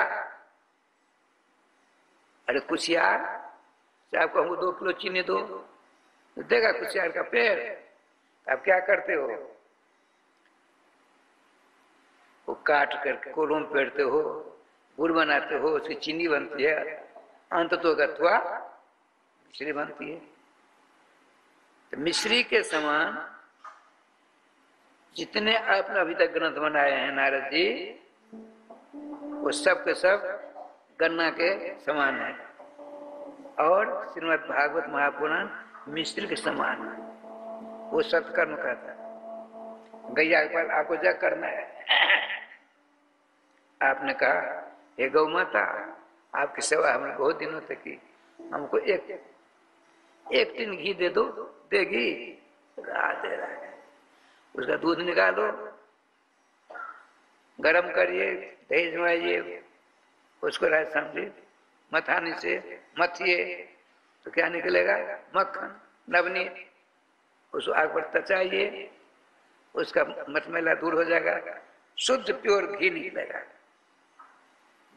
अरे कुशियार साहब कहूँ 2 किलो चीनी दो, तो देगा कुशियार का पेड़। आप क्या करते हो, वो काट कर कोलों में पेरते हो, गुड़ बनाते हो, उसकी चीनी बनती है, अंत तो गत्वा मिश्री बनती है। तो मिश्री के समान जितने आपने अभी तक ग्रंथ बनाए हैं नारद जी, वो सब के सब गन्ना के समान है। और श्रीमद् भागवत महापुराण मिश्री के समान है। वो सत्कर्म करता है। गैया के पास आपको जग करना है। आपने कहा हे गौ माता, आपकी सेवा हमने बहुत दिनों तक की, हमको एक टिन घी दे दो। देगी? दे रहा है। उसका दूध निकालो, गरम करिए, दही जमाइए, उसको राय समझिए, मथानी से मथिए तो क्या निकलेगा? मक्खन, नवनीत। उसको आग पर तचाइए, उसका मतमेला दूर हो जाएगा, शुद्ध प्योर घी निकलेगा।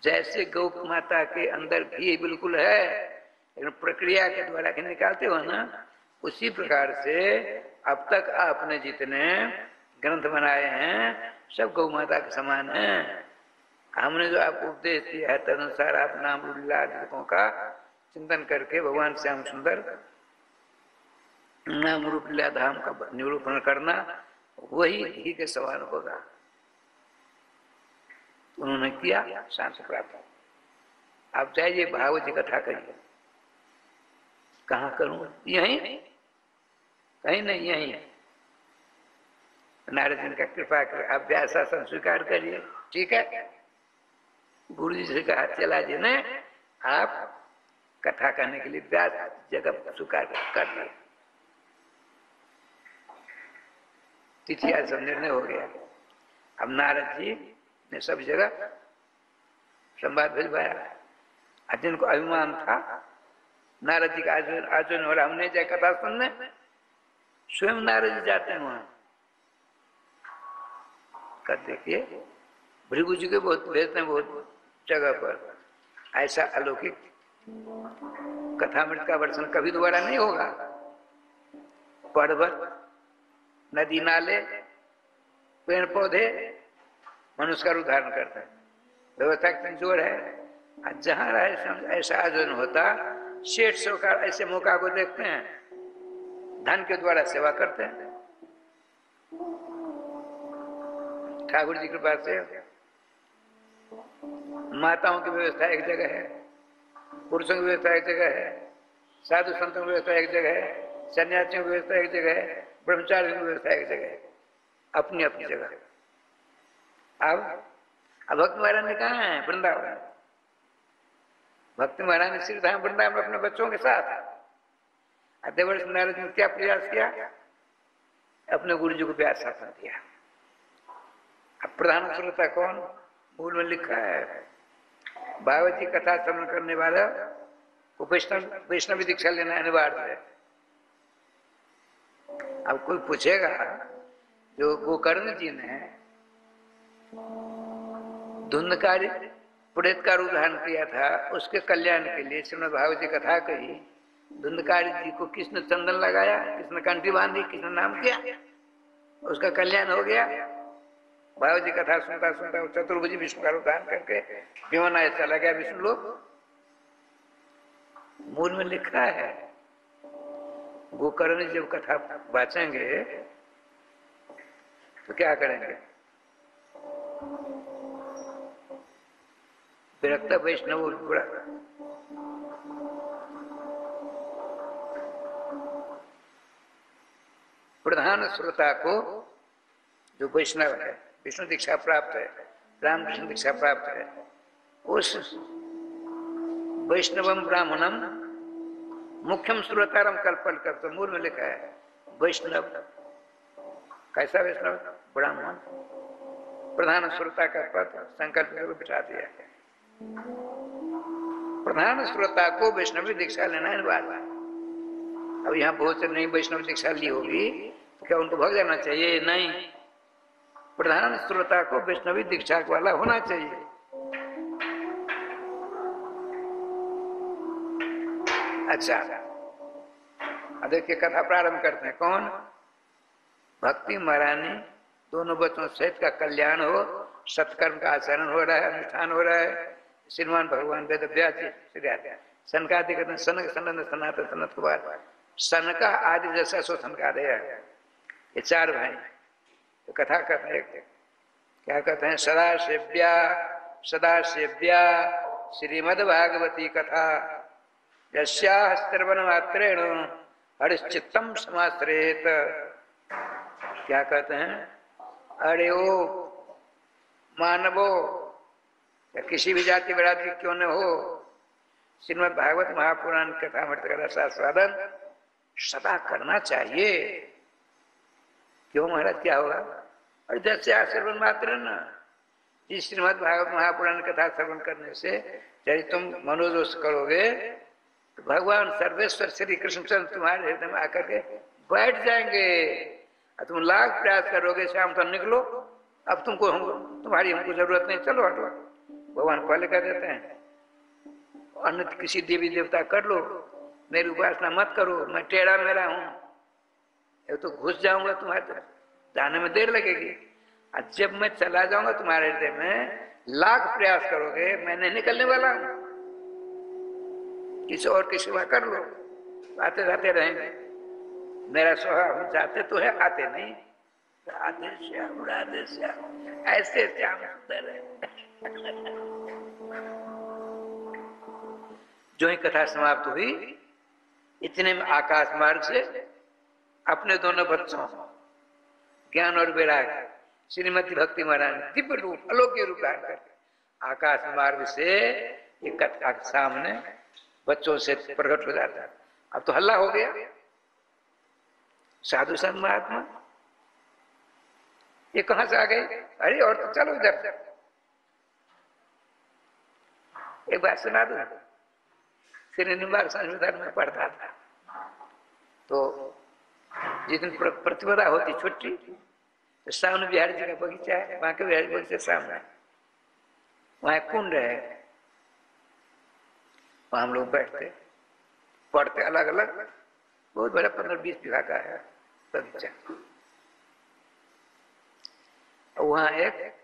जैसे गौ माता के अंदर घी बिल्कुल है, लेकिन प्रक्रिया के द्वारा घी निकालते हो ना, उसी प्रकार से अब तक आपने जितने ग्रंथ बनाए हैं सब गौ माता के समान हैं। हमने जो आपको उपदेश दिया है तदनुसार आप नाम लीला का चिंतन करके भगवान श्याम सुंदर नाम रूप लीला धाम का निरूपण करना, वही घी के समान होगा। उन्होंने किया, शांति प्राप्त। आप जाइए भागवत जी कथा करिए। कहाँ करूं? यहीं? कहीं नहीं, यहीं। नारद जी का कृपा कर आप व्यासासन स्वीकार करिए, ठीक है। गुरु जी से कहा चला जी ने आप कथा करने के लिए व्यास जगह स्वीकार कर दिया। तिथि आज सब निर्णय हो गया। अब नारद जी ने सब जगह संवाद भिजवाया। जिनको अभिमान था नारद जी का आचरण हो रहा, हमने जाए कथा सुनने, स्वयं नारद जी जाते हैं वहां। कर देखिए भृगु जी के बहुत भेजते हैं, बहुत जगह पर। ऐसा अलौकिक कथामृत का वर्षन कभी दोबारा नहीं होगा। पर्वत, नदी नाले, पेड़ पौधे मनुष्य का उदाहरण करता है। व्यवस्था की जोर है। जहां रहे ऐसा आयोजन होता, शेठ सरकार ऐसे मौका को देखते हैं, धन के द्वारा सेवा करते हैं। ठाकुर जी की कृपा से माताओं की व्यवस्था एक जगह है, पुरुषों की व्यवस्था एक जगह है, साधु संतों की व्यवस्था एक जगह है, सन्यासियों की व्यवस्था एक जगह है, ब्रह्मचारियों की व्यवस्था एक जगह है, अपनी अपनी जगह। अब भक्त महाराज ने कहा है वृंदावन। भक्त महाराज ने श्रीधाम वृंदावन अपने बच्चों के साथ देवर्षि नारद ने क्या प्रयास किया? अपने गुरु जी को प्यार शासन दिया। अब प्रधान श्रोता कौन? मूल में लिखा है भागवत जी कथा श्रवण करने वाला को वैष्णवी दीक्षा लेना अनिवार्य है। अब कोई पूछेगा जो गोकर्ण जी ने धुंधकारी पुरेत का रूप धारण किया था, उसके कल्याण के लिए श्रीमद् भागवत जी कथा कही। धुंधकारी जी को किसने चंदन लगाया, किसने कंठी बांधी, किसने नाम किया, उसका कल्याण हो गया। भागवत जी कथा सुनता सुनता चतुर्भुज विष्णु का रूप धारण करके विमान चला गया विष्णु लोग। मूल में लिखा है गोकर्ण जब कथा बाचेंगे तो क्या करेंगे? विरक्त वैष्णव प्रधान श्रोता को जो वैष्णव है, विष्णु दीक्षा प्राप्त है, रामकृष्ण दीक्षा प्राप्त है, उस वैष्णवम ब्राह्मणम मुख्यम श्रोतारम कल्पल कर। तो मूल में लिखा है वैष्णव कैसा वैष्णव? ब्राह्मण। प्रधान श्रोता का पद संकल्प में बिठा दिया है। प्रधान श्रोता को वैष्णवी दीक्षा लेना अनिवार्य है। अब यहाँ बहुत से नई वैष्णव दीक्षा ली होगी तो क्या उनको भाग जाना चाहिए? नहीं, प्रधान श्रोता को वैष्णवी दीक्षा वाला होना चाहिए। अच्छा, देखिए कथा प्रारंभ करते हैं। कौन? भक्ति महारानी दोनों बच्चों सहित का कल्याण हो, सत्कर्म का आचरण हो रहा है, अनुष्ठान हो रहा है। श्रीमान भगवान वेद व्यास जी सनकादि कहते हैं, सनक सनंद सनातन सनत कुमार, सनका आदि जैसा सो सनकादय है। ये चार भाई तो कथा करते हैं। क्या कहते हैं? सदा सेव्या श्रीमद् भागवती कथा यस्याः श्रवण मात्रेण हरिश्चित्तम समाश्रयेत। क्या कहते हैं? अरे ओ मानवो या किसी भी जाति बरादरी क्यों न हो, श्रीमद् भागवत महापुराण कथा मृत का साधन सदा करना चाहिए। क्यों महाराज, क्या होगा? और जैसे श्रवण मात्र न, इस श्रीमद् भागवत महापुराण कथा श्रवण करने से यदि तुम मनोदोष करोगे तो भगवान सर्वेश्वर श्री कृष्णचंद्र तुम्हारे हृदय में आकर के बैठ जाएंगे। और तुम लाख प्रयास करोगे शाम तक निकलो, अब तुमको तुम्हारी हमको जरूरत नहीं, चलो हटो। भगवान पहले कह देते हैं अन्य किसी देवी देवता कर लो, मेरी उपासना मत करो, मैं टेढ़ा मेरा हूं। तो घुस जाऊंगा तुम्हारे तरफ, जाने में देर लगेगी। और जब मैं चला जाऊंगा तुम्हारे हृदय में, लाख प्रयास करोगे, मैं नहीं निकलने वाला हूं। किसी और की सेवा कर लो, आते जाते रहेंगे। मेरा स्वभाव जाते तो है, आते नहीं। राधे श्याम राधे श्याम, ऐसे श्याम सुंदर है। जो ही कथा समाप्त हुई, इतने में आकाश मार्ग से अपने दोनों बच्चों ज्ञान और वैराग श्रीमती भक्ति महारानी दिव्य रूप अलौकिक रूप धारण करके आकाश मार्ग से एक कथा के सामने बच्चों से प्रकट हो जाता है। अब तो हल्ला हो गया, साधु संत महात्मा ये कहां से आ गए? अरे और तो चलो इधर। एक बात सुना दो, श्री निम्बार संस्कृत में पढ़ता था, तो जिस दिन प्रतिपदा होती छुट्टी, तो सामने बिहारी जी का बगीचा है, वहां के बिहारी बगीचे सामने वहां कुंड है, वहां हम लोग बैठते पढ़ते, अलग अलग, बहुत बड़ा 15-20 बीघा का है बगीचा। वहां एक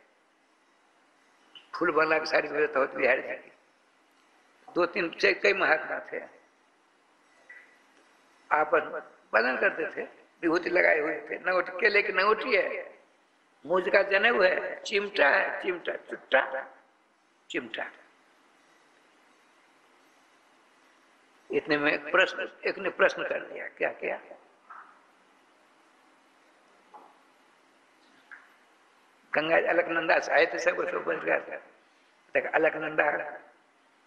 फूल वाला की सारी व्यवस्था होती बिहारी जी की। 2-3 से कई महात्मा थे, आपस में बदन करते थे, विभूति लगाए हुए थे। नगोटी, केले की नगोटी है, मूज का जनेऊ है, चिमटा है, चिमटा चुट्टा चिमटा। इतने में एक ने प्रश्न कर दिया। क्या क्या? गंगा अलकनंदा से आए थे, सब बच गया था। अलकनंदा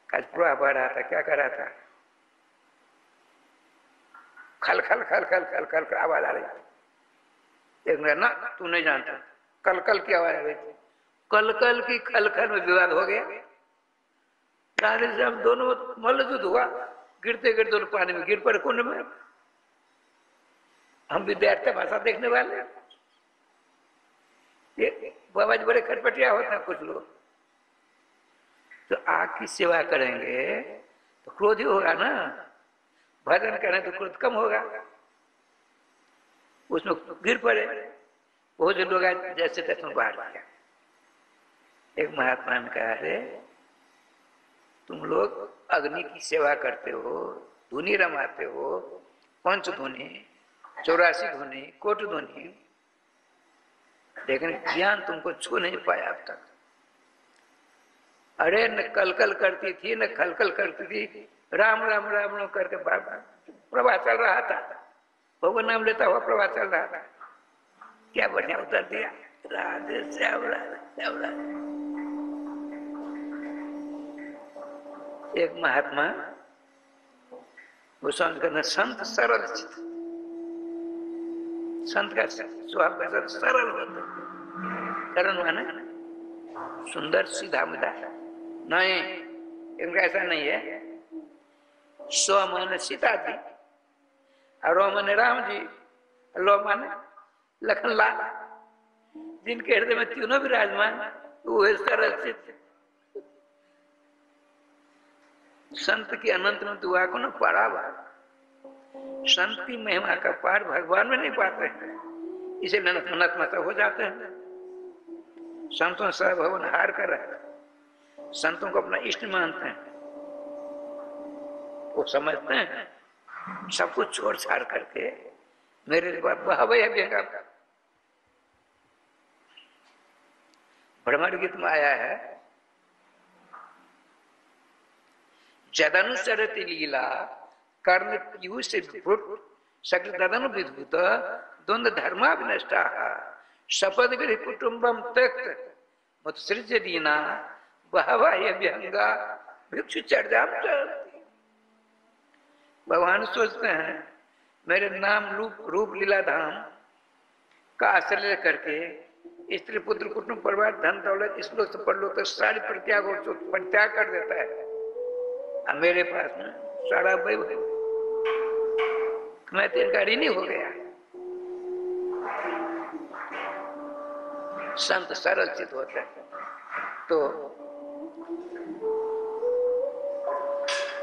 का प्रवाह बढ़ रहा था, क्या कर रहा था? खल खल खल खल खल खल खल आवाज आ रही थी। एक ने ना, तू नहीं जानता, कल कल की आवाज आ रही थी। कल कल की खल खल में विवाद हो गया। राधे साहब दोनों मल्लयुद्ध हुआ, गिरते गिरते दोनों पानी में गिर पड़े कुंड में। हम विद्यार्थी भाषा देखने वाले, ये बाबा जी बड़े खटपटिया होते हैं कुछ लोग। तो आग की सेवा करेंगे तो क्रोध ही होगा ना, भजन करें तो क्रोध कम होगा। उसमें गिर पड़े, बहुत से लोग जैसे तैसे बाहर गया। एक महात्मा ने कहा, अरे तुम लोग अग्नि की सेवा करते हो, धुनी रमाते हो, पंच धुनी, 84 धुनी, कोट धुनी, लेकिन ज्ञान तुमको छू नहीं पाया अब तक। अरे न कलकल करती थी न खलकल करती थी, राम राम राम राम करके प्रवाह चल रहा था, भगवान नाम लेता हुआ प्रवाह चल रहा था। क्या बढ़िया उत्तर दिया, राधे श्याम राधे श्याम राधे। एक महात्मा वो संत का संत सरल चित, संत का स्वभाव कैसा सरल होता, सरल माने सुंदर सीधा मुदा नहीं, इनका ऐसा नहीं है। स्व माने सीता जी, और रो माने राम जी, लो माने लखन लाल, जिनके हृदय में तीनों विराजमान वो है सरल चित। संत की अनंत में दुआ को न पारा बा। संत की महिमा का पार भगवान में नहीं पाते हैं, इसे नतमस्तक हो जाते हैं। संतों से भगवान हार कर रहे, संतों को अपना इष्ट मानते हैं। वो समझते हैं सब कुछ छोड़ छाड़ करके मेरे भैया भ्रमर गीत में आया है, जदनुचरति लीला कर्ण पीयूष सकल तदनु विद्भुत द्वंद्व धर्मा विनष्टा शपथ गृह कुटुंबम त्यक्त मुत्सृज दीना बहवा व्यंगा भिक्षु चर्जाम चरती। भगवान सोचते हैं मेरे नाम रूप लीला धाम का आश्रय करके स्त्री पुत्र कुटुंब परिवार धन दौलत इस लोग से परलोक तक सारी परित्याग कर देता है। अब मेरे पास में सारा वैभव, मैं तो इनका ऋणी हो गया। संत सरल चित होते हैं तो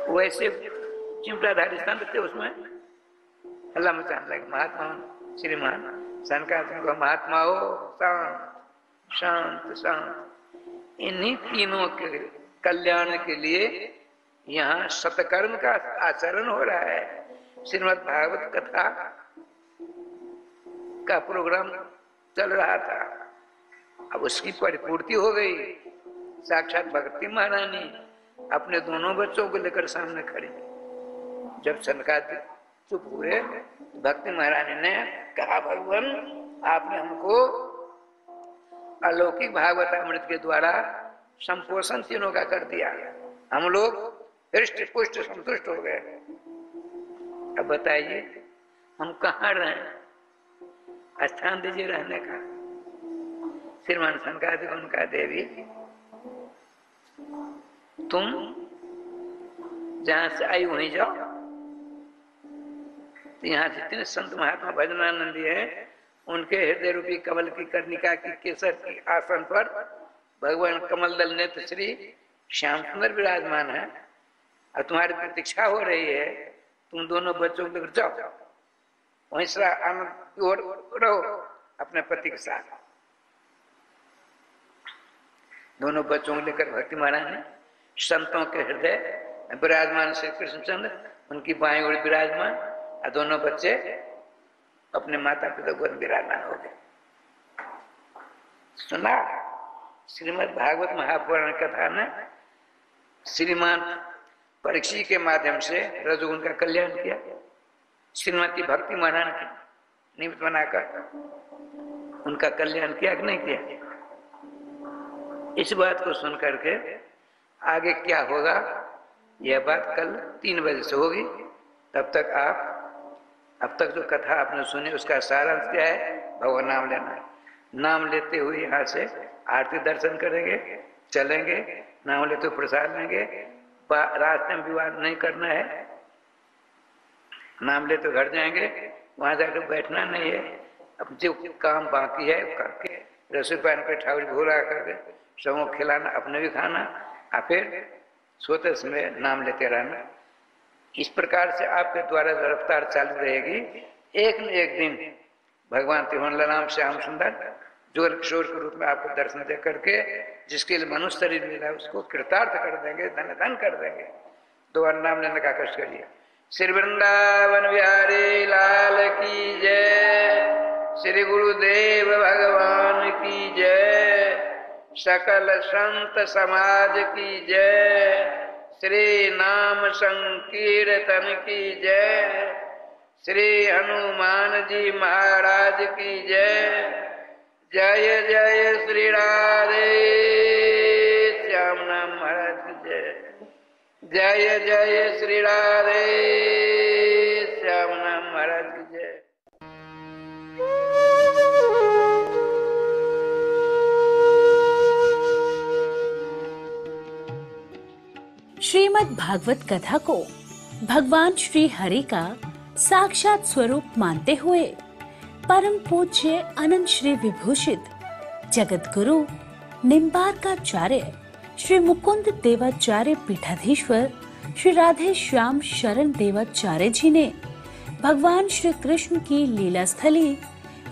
वैसे चिमटाधारी संत थे, उसमें अल्लाह मचान लगे महात्मा श्रीमान सनकादिक महात्माओं शांत शांत शांत। इन्हीं तीनों के कल्याण के लिए यहाँ सतकर्म का आचरण हो रहा है। श्रीमद् भागवत कथा का प्रोग्राम चल रहा था, अब उसकी परिपूर्ति हो गई। साक्षात भक्ति महारानी अपने दोनों बच्चों को लेकर सामने खड़ी। जब सनकादिक चुप हुए, भक्ति महारानी ने कहा भगवान आपने हमको अलौकिक भागवतामृत के द्वारा संपोषण तीनों का कर दिया, हम लोग हृष्ट पुष्ट संतुष्ट हो गए। अब बताइए हम कहाँ रहें, स्थान दीजिए रहने का। श्रीमान सनकादिक उनका देवी तुम जहां से आई वहीं जाओ। तो यहाँ जितने संत महात्मा भजनानंदी है उनके हृदय रूपी कमल की कर्णिका की केसर की आसन पर भगवान कमल दल नेत्र श्री श्याम सुंदर विराजमान है और तुम्हारी प्रतीक्षा हो रही है। तुम दोनों बच्चों को लेकर जाओ, वहीं से आनंद की ओर रहो अपने पति के साथ। दोनों बच्चों को लेकर भक्ति महाराज ने संतों के हृदय विराजमान श्री कृष्णचंद्र उनकी बाएं ओर विराजमान और दोनों बच्चे अपने माता पिता को विराजमान हो गए। सुना श्रीमद् भागवत महापुराण कथा ने श्रीमान परीक्षित के माध्यम से रजोगुण का कल्याण किया। श्रीमती भक्ति महारानी की निमित्त बनाकर उनका कल्याण किया कि नहीं किया। इस बात को सुन करके आगे क्या होगा यह बात कल 3 बजे से होगी। तब तक आप अब तक जो कथा आपने सुनी उसका सारांश क्या है, भगवान नाम लेना है। नाम लेते हुए यहाँ से आरती दर्शन करेंगे, चलेंगे, नाम लेते हुए प्रसाद लेंगे, रास्ते में विवाद नहीं करना है। नाम लेते घर जाएंगे, वहां जाकर बैठना नहीं है। अब जो काम बाकी है करके रसोई पानी पे ठाकुर भोला करके सबको खिलाना, अपने भी खाना और फिर सोते समय नाम लेते रहना। इस प्रकार से आपके द्वारा रफ्तार चालू रहेगी। एक न एक दिन भगवान तिरुवनला राम श्याम सुंदर जोर किशोर के रूप में आपको दर्शन दे करके जिसके लिए मनुष्य शरीर मिला उसको कृतार्थ कर देंगे, धन धन कर देंगे। दोबारा नाम लेने का कष्ट करिए। श्री वृंदावन बिहारी लाल की जय, श्री गुरुदेव भगवान की जय, सकल संत समाज की जय, श्री नाम संकीर्तन की जय, श्री हनुमान जी महाराज की जय। जय जय श्री राधे श्याम नाम महाराज की जय। जय जय श्री राधे श्याम नाम महाराज की जय। श्रीमद् भागवत कथा को भगवान श्री हरि का साक्षात स्वरूप मानते हुए परम पूज्य अनंत श्री विभूषित जगत गुरु निम्बार्काचार्य श्री मुकुंद देवाचार्य पीठाधीश्वर श्री राधे श्याम शरण देवाचार्य जी ने भगवान श्री कृष्ण की लीला स्थली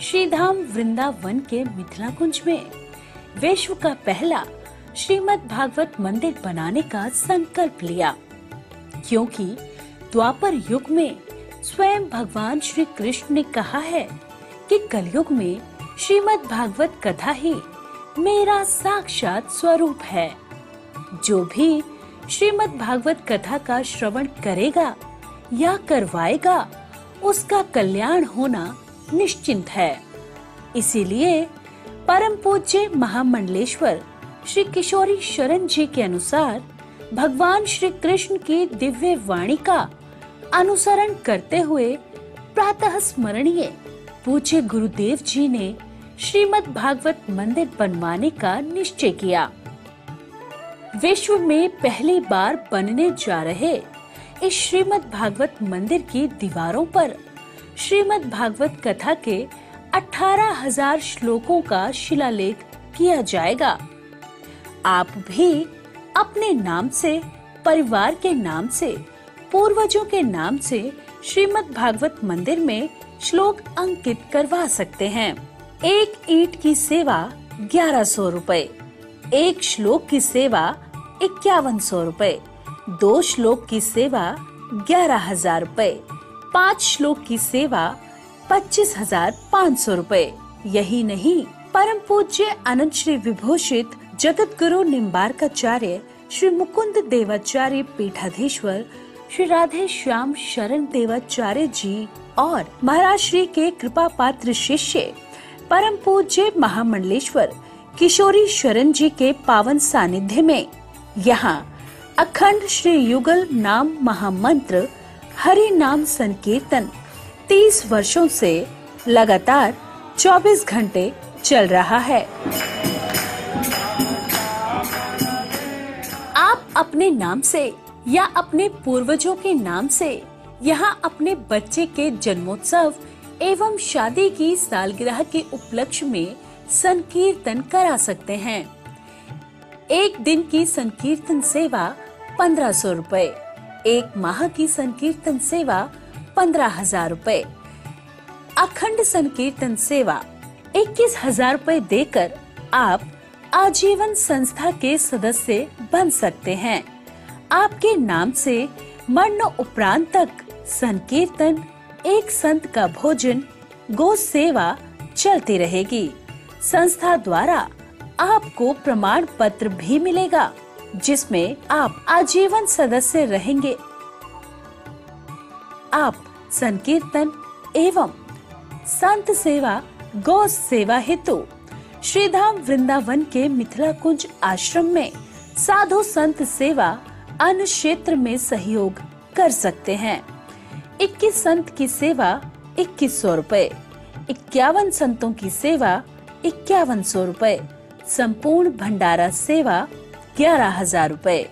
श्रीधाम वृंदावन के मिथिला कुंज में विश्व का पहला श्रीमद् भागवत मंदिर बनाने का संकल्प लिया, क्योंकि द्वापर युग में स्वयं भगवान श्री कृष्ण ने कहा है कि कलयुग में श्रीमद् भागवत कथा ही मेरा साक्षात स्वरूप है। जो भी श्रीमद् भागवत कथा का श्रवण करेगा या करवाएगा, उसका कल्याण होना निश्चिंत है। इसीलिए परम पूज्य महामंडलेश्वर श्री किशोरी शरण जी के अनुसार भगवान श्री कृष्ण की दिव्य वाणी का अनुसरण करते हुए प्रातः स्मरणीय पूज्य गुरुदेव जी ने श्रीमद् भागवत मंदिर बनवाने का निश्चय किया। विश्व में पहली बार बनने जा रहे इस श्रीमद् भागवत मंदिर की दीवारों पर श्रीमद् भागवत कथा के 18,000 श्लोकों का शिलालेख किया जाएगा। आप भी अपने नाम से, परिवार के नाम से, पूर्वजों के नाम से श्रीमद् भागवत मंदिर में श्लोक अंकित करवा सकते हैं। एक ईंट की सेवा 1100 रुपए, एक श्लोक की सेवा 5100 रुपए, 2 श्लोक की सेवा 11,000 रुपए, 5 श्लोक की सेवा 25,500 रुपए। यही नहीं, परम पूज्य अनंत श्री विभूषित जगत गुरु निम्बार्काचार्य श्री मुकुंद देवाचार्य पीठाधीश्वर श्री राधे श्याम शरण देवाचार्य जी और महाराज श्री के कृपा पात्र शिष्य परम पूज्य महामंडलेश्वर किशोरी शरण जी के पावन सानिध्य में यहाँ अखंड श्री युगल नाम महामंत्र हरि नाम संकीर्तन 30 वर्षों से लगातार 24 घंटे चल रहा है। आप अपने नाम से या अपने पूर्वजों के नाम से यहाँ अपने बच्चे के जन्मोत्सव एवं शादी की सालगिरह के उपलक्ष्य में संकीर्तन करा सकते हैं। एक दिन की संकीर्तन सेवा 1500 रुपए, एक माह की संकीर्तन सेवा 15,000 रुपए, अखंड संकीर्तन सेवा 21,000 रुपए देकर आप आजीवन संस्था के सदस्य बन सकते हैं। आपके नाम से मरण उपरांत तक संकीर्तन, एक संत का भोजन, गो सेवा चलती रहेगी। संस्था द्वारा आपको प्रमाण पत्र भी मिलेगा, जिसमें आप आजीवन सदस्य रहेंगे। आप संकीर्तन एवं संत सेवा, गौ सेवा हेतु श्रीधाम वृंदावन के मिथिला कुंज आश्रम में साधु संत सेवा अन्य क्षेत्र में सहयोग कर सकते हैं। 21 संत की सेवा 2100 रुपए, 51 संतों की सेवा 5100 रुपए, संपूर्ण भंडारा सेवा 11,000 रुपए।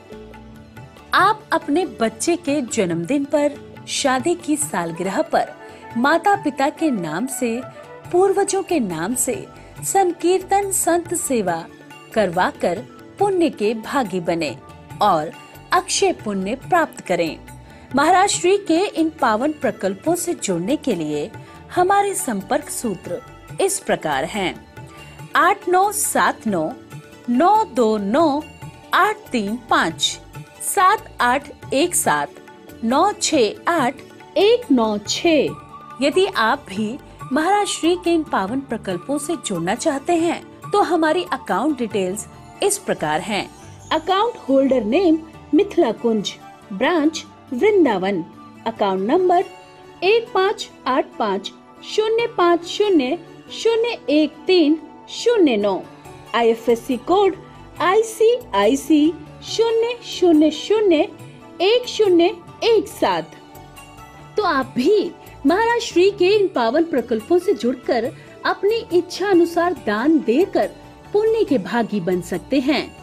आप अपने बच्चे के जन्मदिन पर, शादी की सालगिरह पर माता पिता के नाम से, पूर्वजों के नाम से संकीर्तन संत सेवा करवाकर पुण्य के भागी बने और अक्षय पुण्य प्राप्त करें। महाराज श्री के इन पावन प्रकल्पों से जुड़ने के लिए हमारे संपर्क सूत्र इस प्रकार हैं: 8979 929 835, 7817 968 196। यदि आप भी महाराज श्री के इन पावन प्रकल्पों से जुड़ना चाहते हैं तो हमारी अकाउंट डिटेल्स इस प्रकार हैं: account holder name Mithila Kunj, branch Vrindavan, account number 158505001309, IFSC code ICIC 0001017। तो आप भी महाराज श्री के इन पावन प्रकल्पों से जुड़कर अपनी इच्छा अनुसार दान देकर पुण्य के भागी बन सकते हैं।